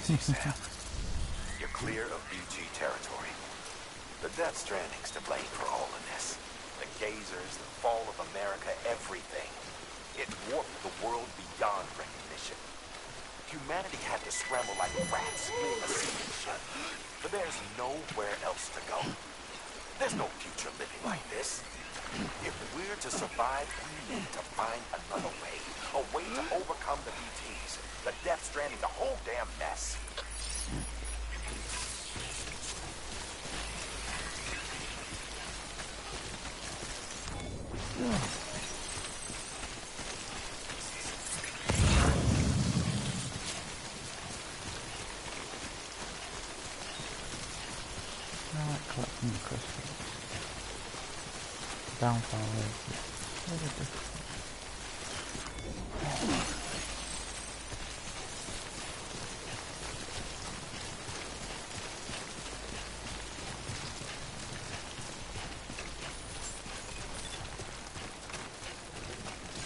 Easy, Sam. You're clear of BG territory. The Death Stranding's to blame for all of this. The gazers, the fall of America, everything. It warped the world beyond recognition. Humanity had to scramble like rats fleeing a sea ship. But there's nowhere else to go. There's no future living like this. If we're to survive, we need to find another way. A way to overcome the BTs, the Death Stranding, the whole damn mess. I like collecting the crystals. Downfall is really difficult.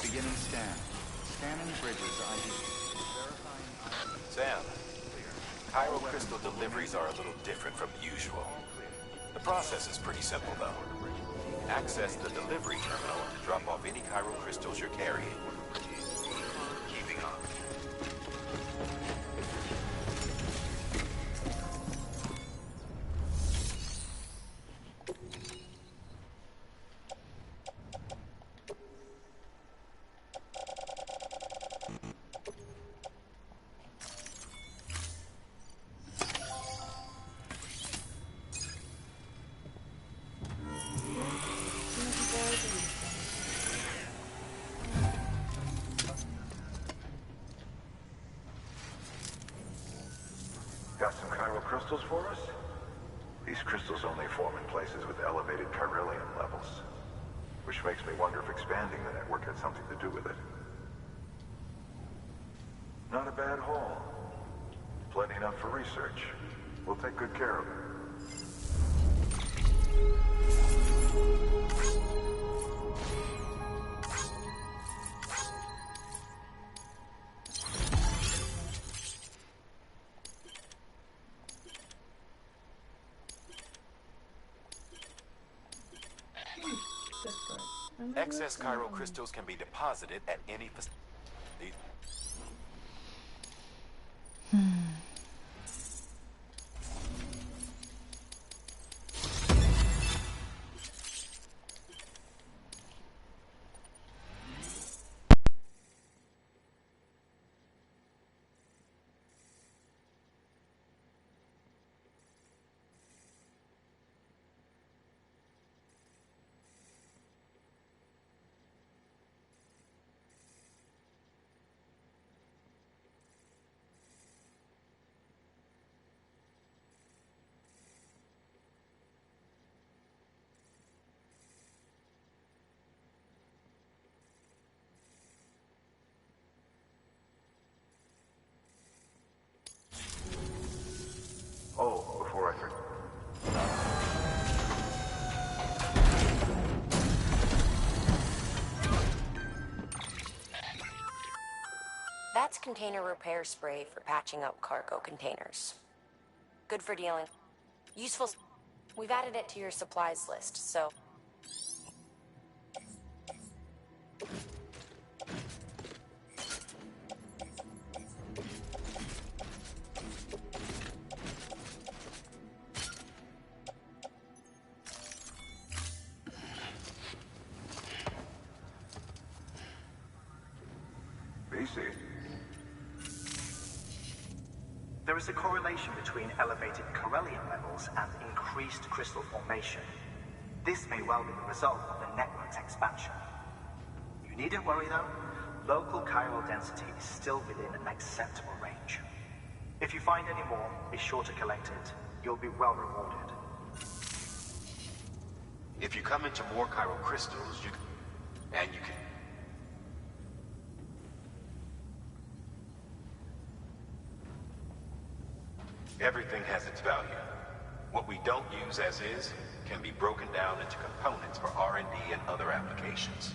Beginning scan. Scanning bridges ID. Verifying ID. Sam, Cairo crystal deliveries are a little different from the usual. The process is pretty simple, though. Access the delivery terminal to drop off any Cairo crystals you're carrying. Keeping on. Got some chiral crystals for us? These crystals only form in places with elevated chiralium levels. Which makes me wonder if expanding the network had something to do with it. Not a bad haul. Plenty enough for research. We'll take good care of it. Excess Cairo crystals can be deposited at any facility. Oh, before I forget. That's container repair spray for patching up cargo containers. Good for dealing. Useful. We've added it to your supplies list, so... There is a correlation between elevated chiralium levels and increased crystal formation. This may well be the result of the network's expansion. You needn't worry though. Local chiral density is still within an acceptable range. If you find any more, be sure to collect it. You'll be well rewarded. If you come into more chiral crystals, you can everything has its value. What we don't use as is can be broken down into components for R&D and other applications.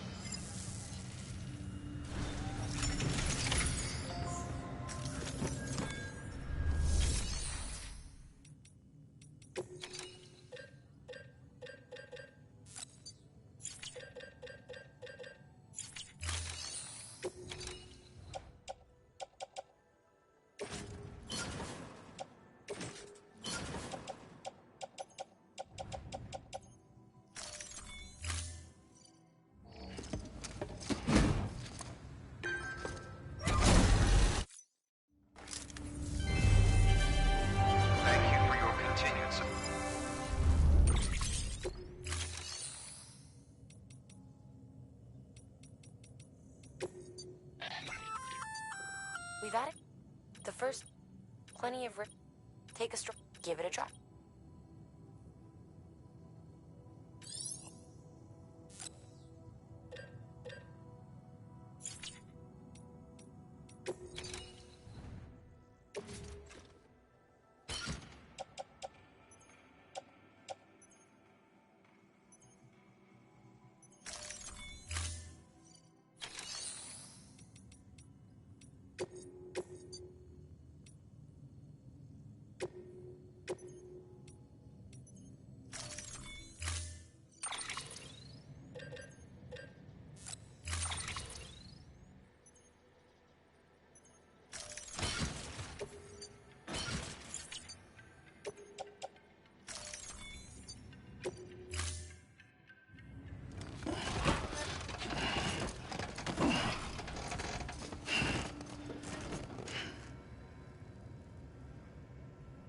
We've added the first plenty of take a stroll. Give it a try.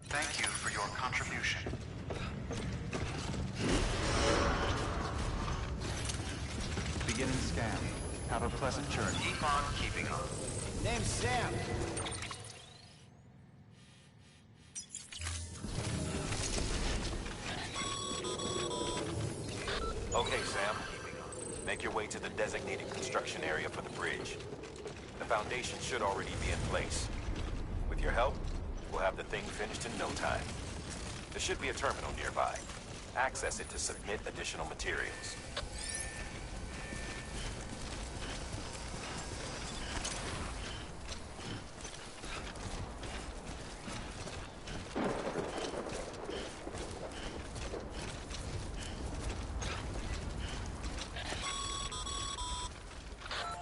Thank you for your contribution. Beginning scan. Have a pleasant journey. Keep on keeping on. Name's Sam. Okay, Sam. Make your way to the designated construction area for the bridge. The foundation should already be in place. With your help, we'll have the thing finished in no time. There should be a terminal nearby. Access it to submit additional materials.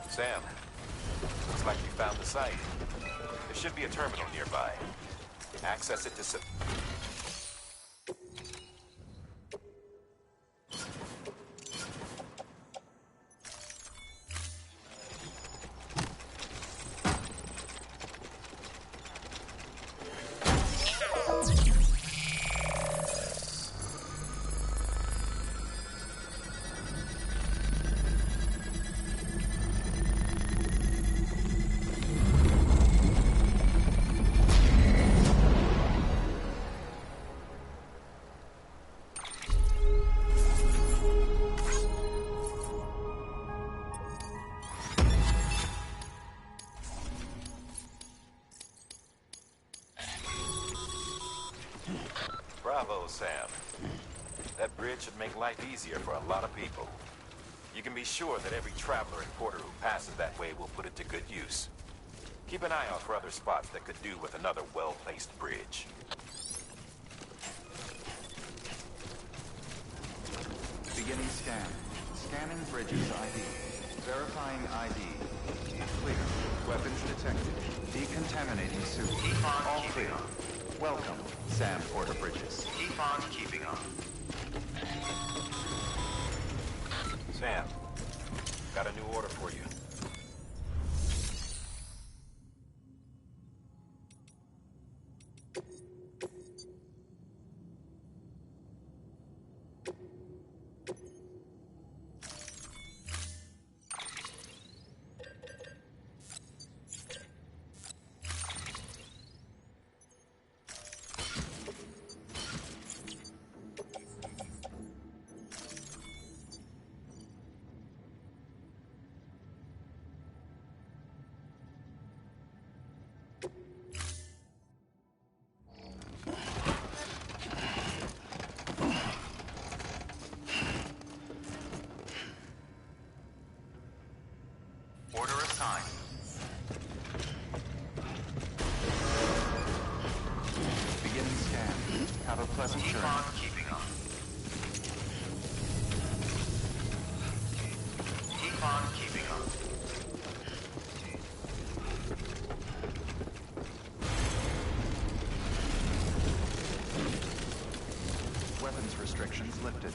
Sam, looks like you found the site. There should be a terminal nearby. Access it to Bravo, Sam. That bridge should make life easier for a lot of people. You can be sure that every traveler and porter who passes that way will put it to good use. Keep an eye out for other spots that could do with another well-placed bridge. Beginning scan. Scanning bridges ID. Verifying ID. Clear. Weapons detected. Decontaminating suit. Keep on All keeping clear. on. Welcome, Sam Porter Bridges. Keep on keeping on. Sam, got a new order for you. Order assigned. Beginning scan. Have a pleasant Keep journey. on keeping on. Keep on keeping on. Weapons restrictions lifted.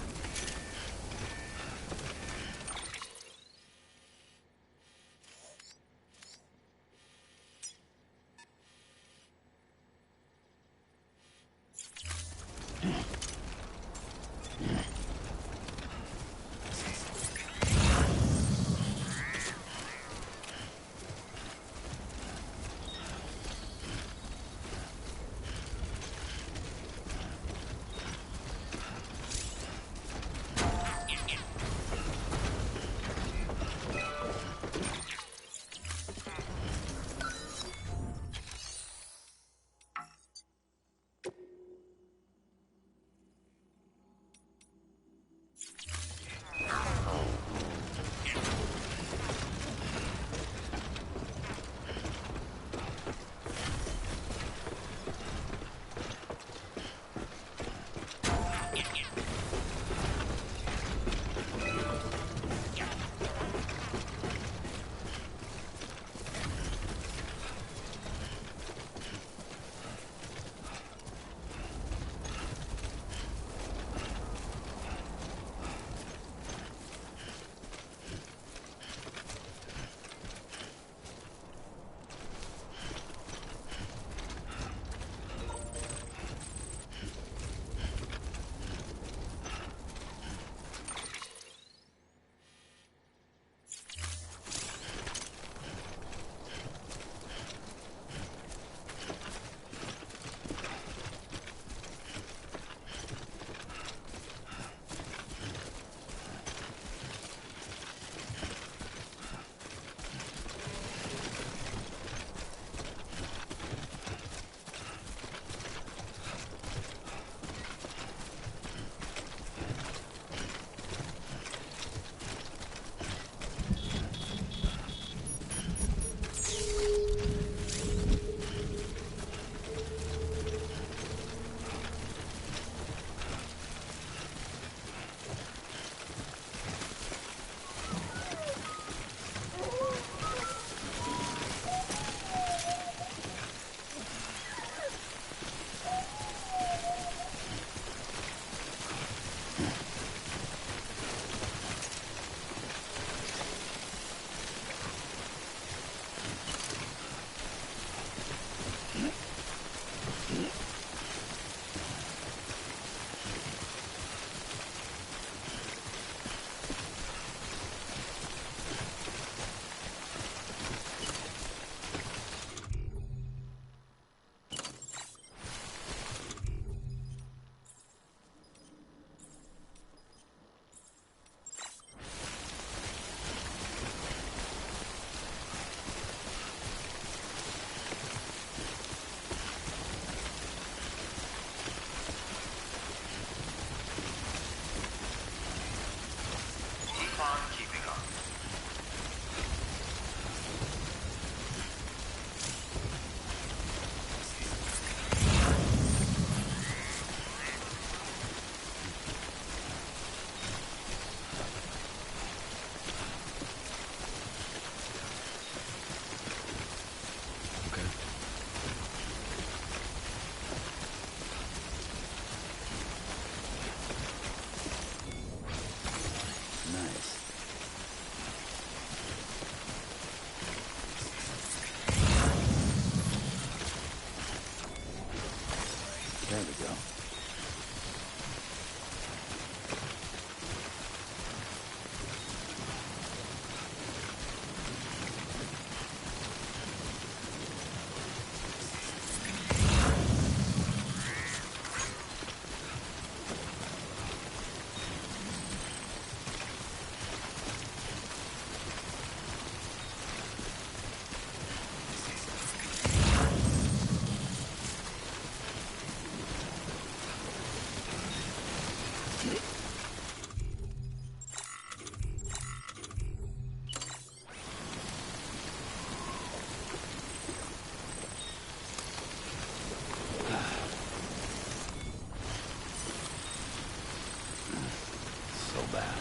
that.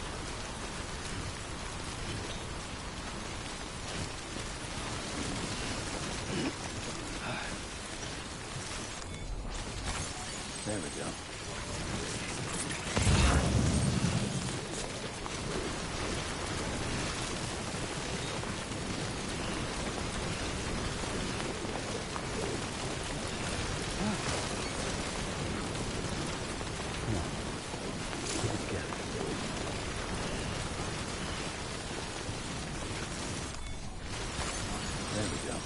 There we go. There we go.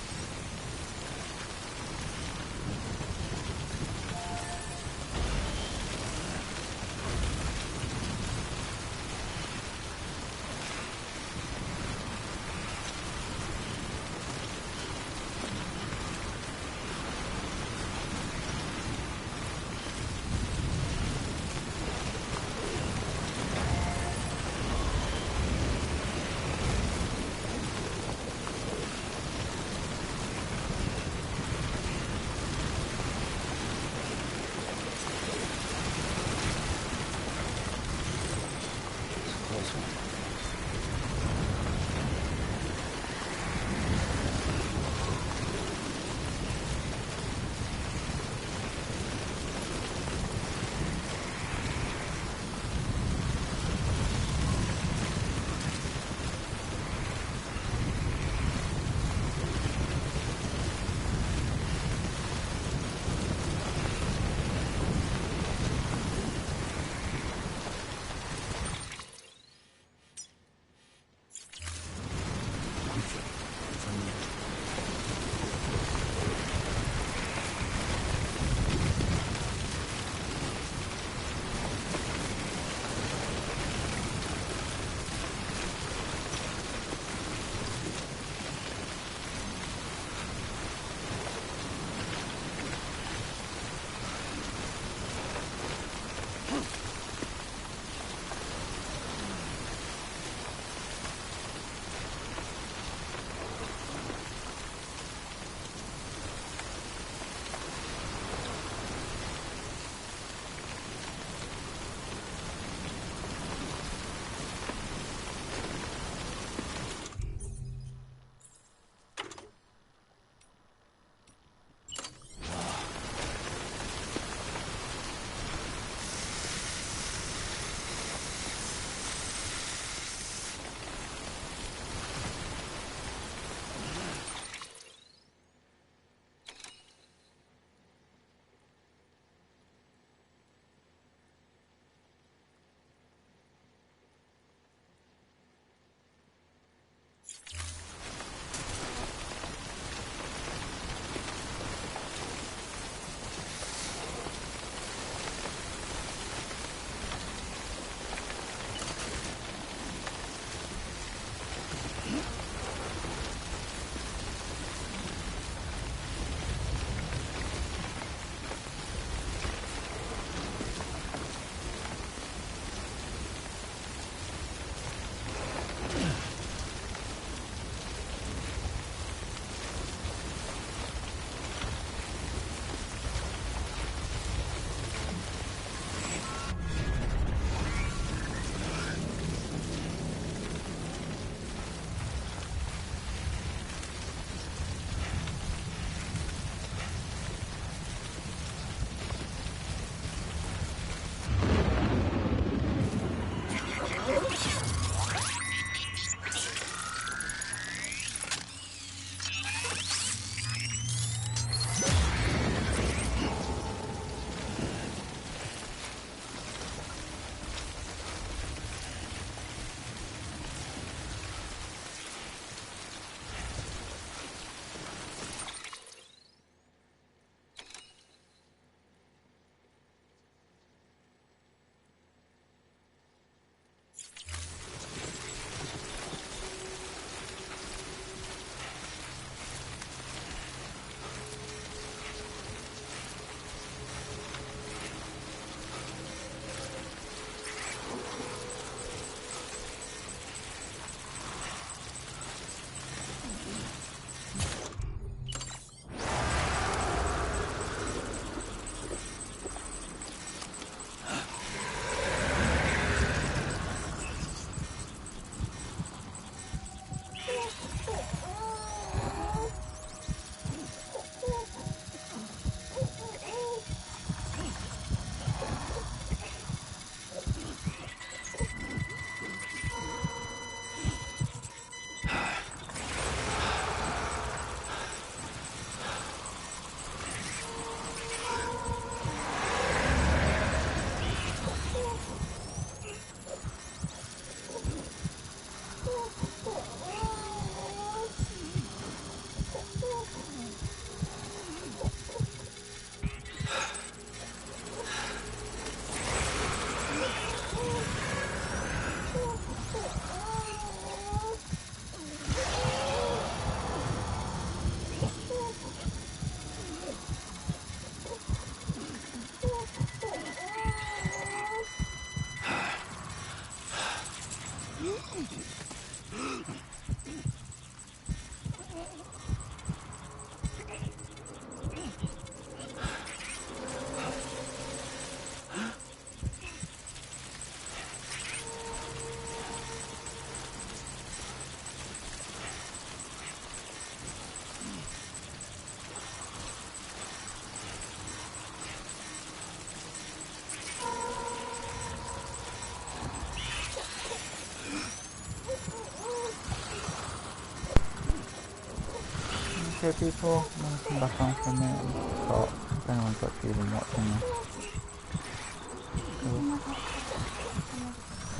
Okay people, I'm gonna come back on for a minute and talk if anyone's actually even watching this.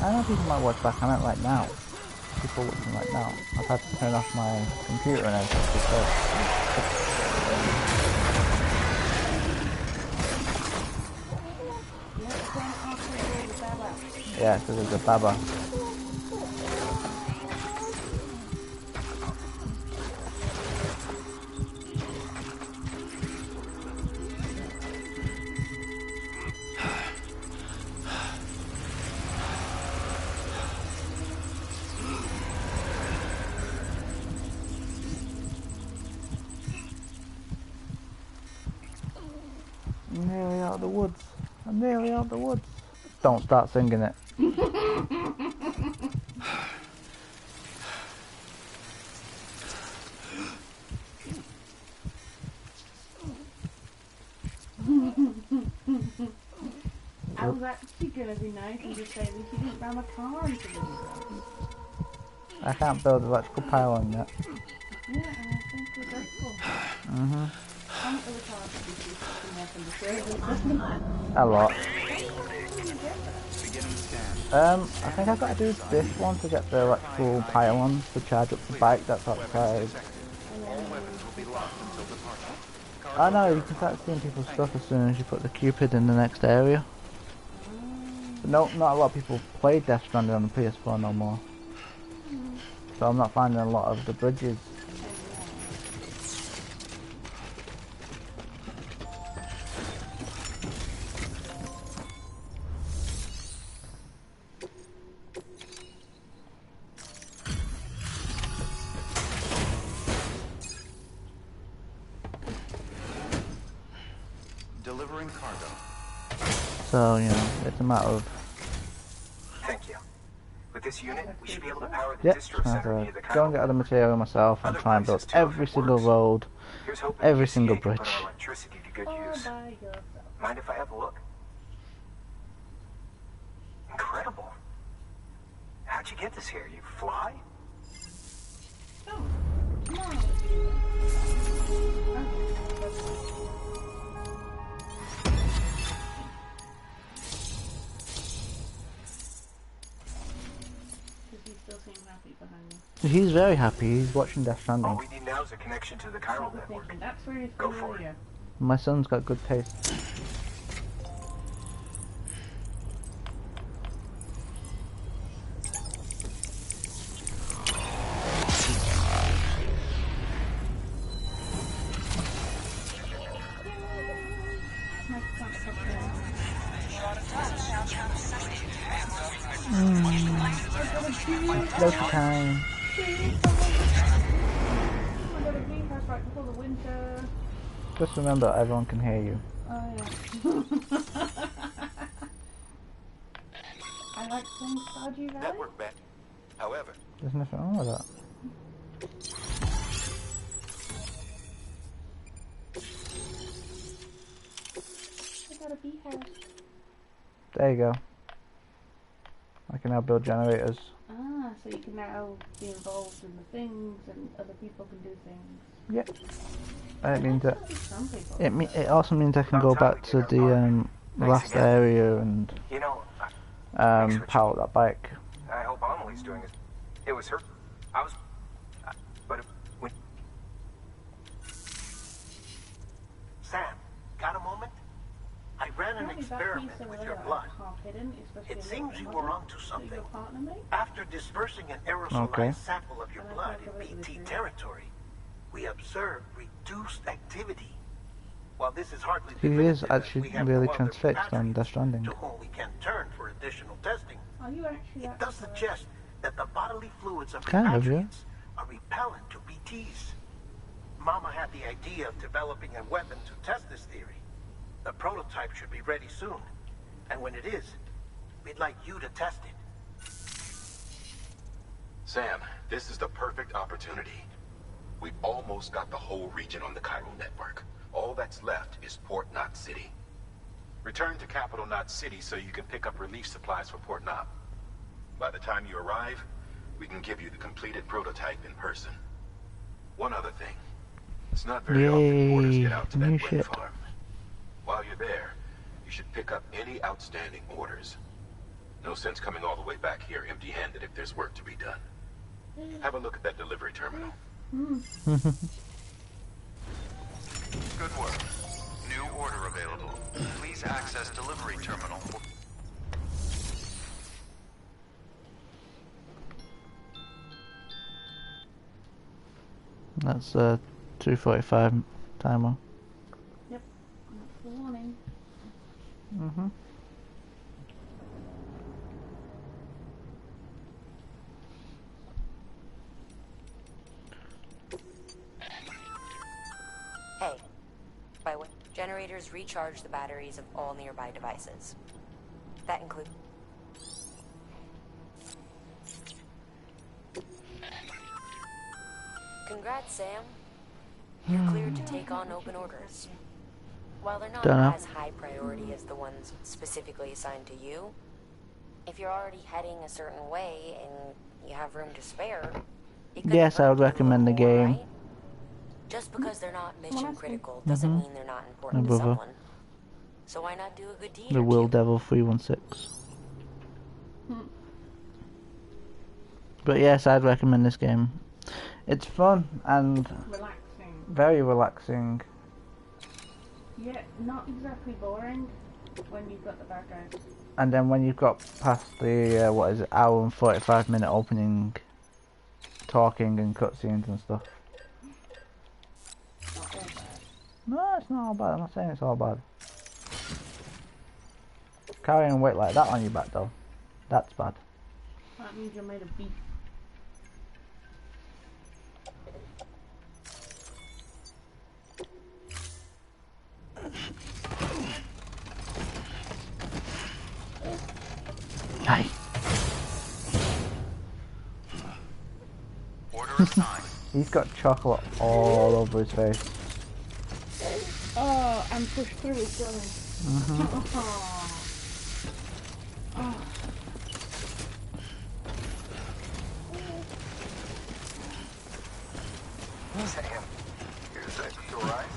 I know people might watch back, I meant right now. People watching right now. I've had to turn off my computer and everything because yeah, because there's a baba. I'm nearly out of the woods. I'm nearly out of the woods. Don't start singing it. I was actually gonna be nice and just say that you didn't ram a car into the woods. I can't build electrical pylon yet. Yeah, and I think we're grateful. How much of the car should be fucking there from the service? A lot. Beginning scan. I think I've got to do this one to get the electrical pylon to charge up the bike that's outside. All weapons will be locked until departure. I know, you can start seeing people's stuff as soon as you put the Cupid in the next area. But no, not a lot of people play Death Stranding on the PS4 no more. So I'm not finding a lot of the bridges. Delivering cargo. So, you know, it's a matter of... Thank you. With this unit, we should be able to power the Yep, distro center near the go and get other material myself and try and build every single road, every single bridge. Put our electricity to good use. Mind if I have a look? Incredible. How'd you get this here? You fly? He's very happy, he's watching Death Stranding. All we need now is a connection to the chiral network. That's where it's Go for it. My son's got good taste. Local time. Just remember, everyone can hear you. Oh yeah. I like playing Stardew Valley. Network back. However, There's nothing wrong with that. I got a bee house. There you go. I can now build generators. Ah, so you can now be involved in the things and other people can do things. Yep. And it means that Some people. it also means I can go back to the last area and You know, power that bike. I hope Amelie's doing it. It was her. I was. But when. Sam, got a moment? I ran an experiment with your blood. It seems you were onto something. After dispersing an aerosolized sample of your blood in BT territory, we observed reduced activity. While this is hardly He is definitive, actually we have really no other transfixed on repatriates Death Stranding. to whom we can turn for additional testing. Are you actually It does suggest that the bodily fluids of Kind of, yeah. repatriates are repellent to BTs. Mama had the idea of developing a weapon to test this theory. The prototype should be ready soon. And when it is, we'd like you to test it. Sam, this is the perfect opportunity. We've almost got the whole region on the Cairo network. All that's left is Port Knot City. Return to Capital Knot City so you can pick up relief supplies for Port Knot. By the time you arrive, we can give you the completed prototype in person. One other thing. It's not very often orders get out to that wind farm. While you're there, you should pick up any outstanding orders. No sense coming all the way back here empty-handed if there's work to be done. Have a look at that delivery terminal. Good work. New order available. Please access delivery terminal. That's a 2:45 timer. Yep, that's the warning. Hey, by the way, generators recharge the batteries of all nearby devices. That includes... Congrats, Sam. You're cleared to take on open orders. While they're not as high priority as the ones specifically assigned to you, if you're already heading a certain way and you have room to spare, yes, I would recommend the game. Right? Just because they're not mission critical doesn't mean they're not important to someone. So why not do a good deed? The Will Devil 316. But yes, I'd recommend this game. It's fun and Relaxing. very relaxing. Yeah, not exactly boring when you've got the bad guys. And then when you've got past the, what is it, hour and 45-minute opening, talking and cutscenes and stuff. Not all bad. No, it's not all bad. I'm not saying it's all bad. Carrying weight like that on your back though, that's bad. That means you're made of beef. Hey. Order assigned. He's got chocolate all over his face. Oh, I'm pushed through his gun. Oh. Sam, is that you alright?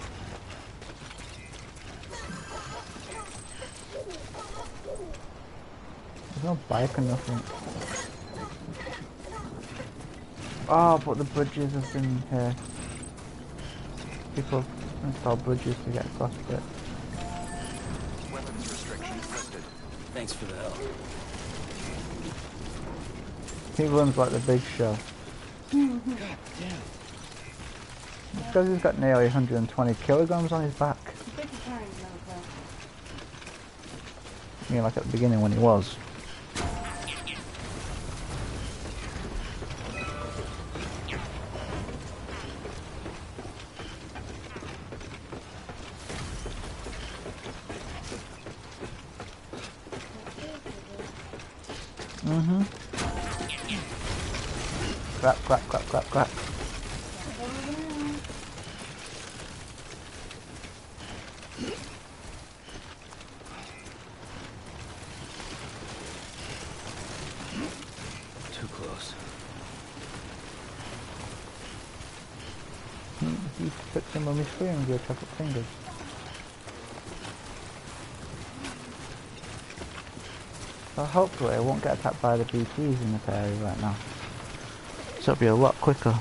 There's no bike or nothing. Oh, but the bridges have been here. People install bridges to get across it. Weapons restrictions lifted. Thanks for the help. He runs like the Big Show. God damn. Because he's got nearly 120 kilograms on his back. I mean, like at the beginning when he was. Crap, crap, crap, crap, crap. Too close. You took some of my screen with your chocolate fingers. So hopefully I won't get attacked by the BTs in this area right now. So it'll be a lot quicker.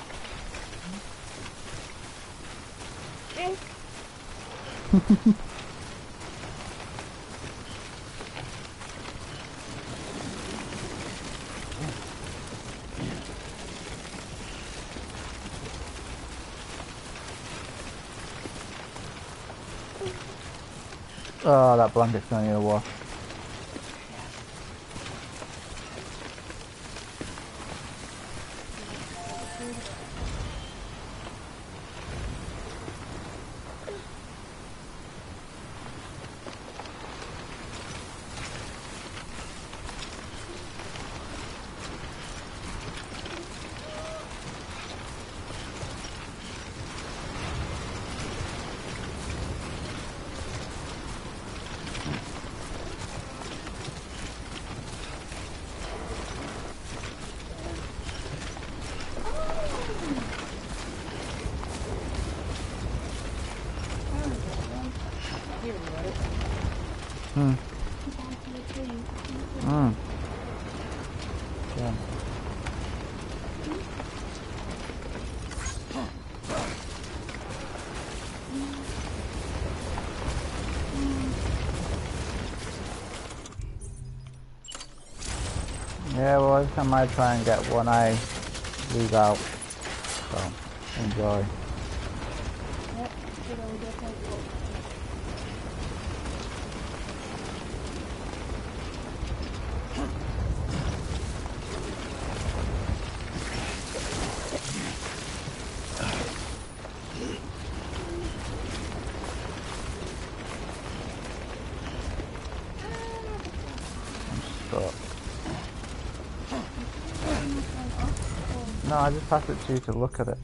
Oh, that blanket's gonna need a wash. I might try and get one eye lose out. So, enjoy. Yep, good idea. No, I just passed it to you to look at it.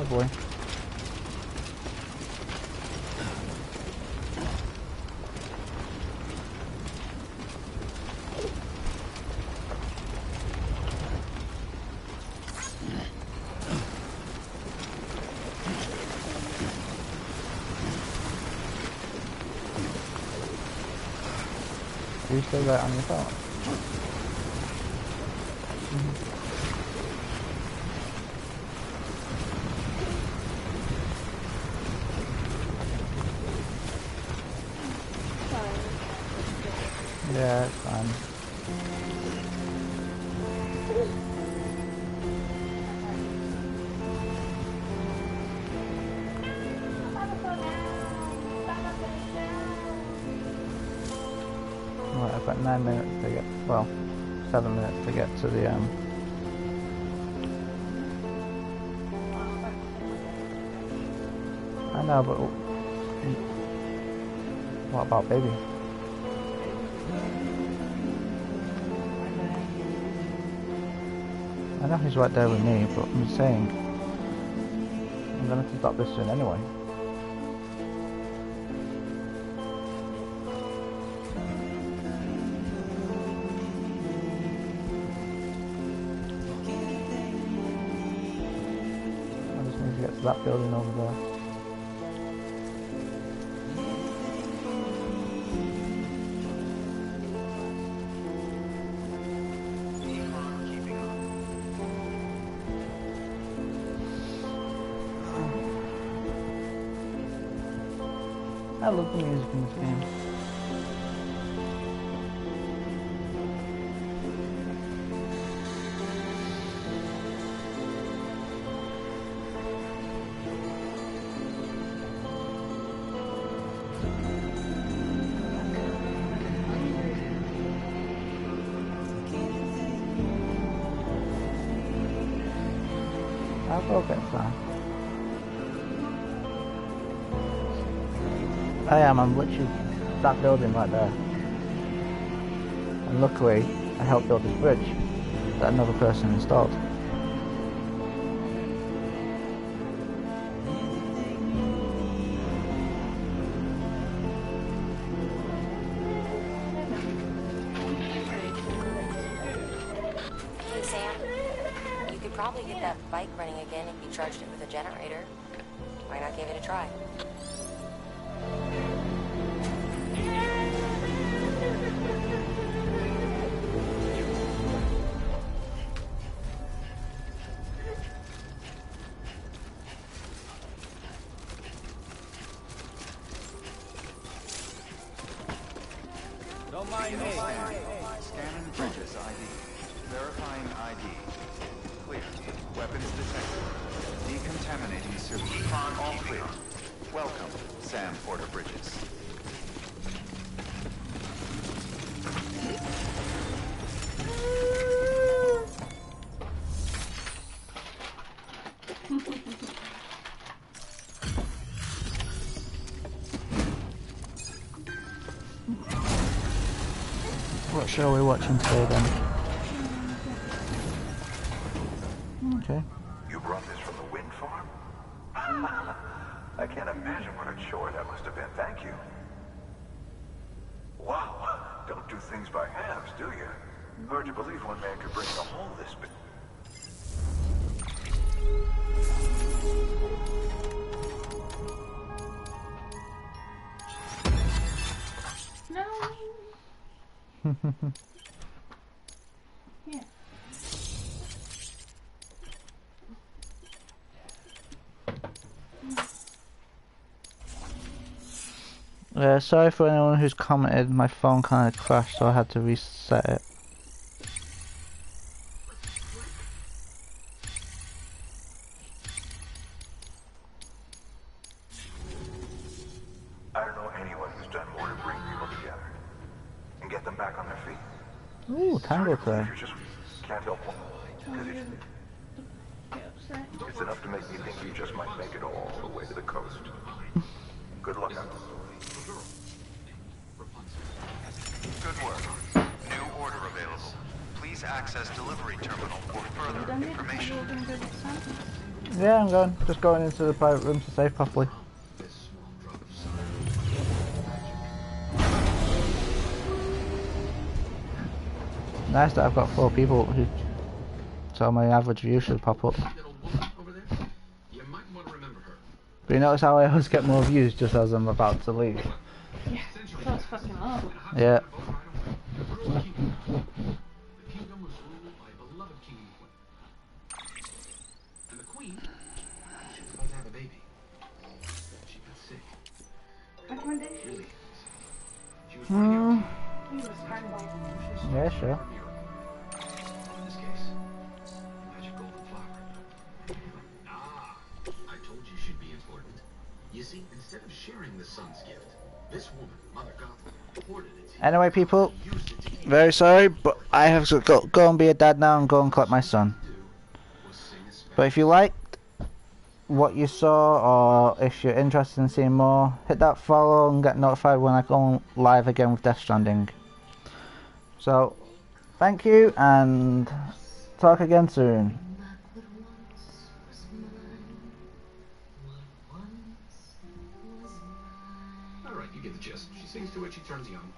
Oh boy. Are you still there on your phone? Yeah, it's fine. Right, I've got 9 minutes to get, well, 7 minutes to get to the, I know, but what about baby? I know he's right there with me, but I'm just saying, I'm gonna have to stop this soon anyway. I just need to get to that building over there. I love the music in this game. I'll go get some. I'm literally that building right there. And luckily, I helped build this bridge that another person installed. Hey Sam, you could probably get that bike running again if you charged it with a generator. Why not give it a try? Don't mind me. Scanning bridges ID. Verifying ID. Clear. Weapons detected. Decontaminating sewage. All clear. Welcome, Sam Porter Bridges. What show are we watching today then? Okay. You brought this from the wind farm? I can't imagine what a chore that must have been. Thank you. Wow. Don't do things by halves, do you? Hard to believe one man could bring the whole this big. Yeah. Sorry for anyone who's commented, my phone kind of crashed so I had to reset it. I don't know anyone who's done more to bring people together and get them back on their feet. Ooh, tango Sorry, today. you just can't help it. 'Cause Get upset. it's enough to make me think you just might make it all the way to the coast. Good luck out there. Good work. New order available. Please access delivery terminal for further Done it? information. Are you gonna go get some? Yeah, I'm going. Just going into the private room to save properly. Nice that I've got 4 people who... So my average view should pop up. But you notice how I always get more views just as I'm about to leave? Yeah, that's fucking low. Yeah. Recommendation? Yeah, sure. You see, instead of sharing the sun's gift, this woman, Mother Gothel, hoarded it. Anyway, people, very sorry, but I have to go and be a dad now and go and collect my son. But if you liked what you saw, or if you're interested in seeing more, hit that follow and get notified when I go live again with Death Stranding. So, thank you, and talk again soon. Alright, you get the gist. She sings to it, she turns young.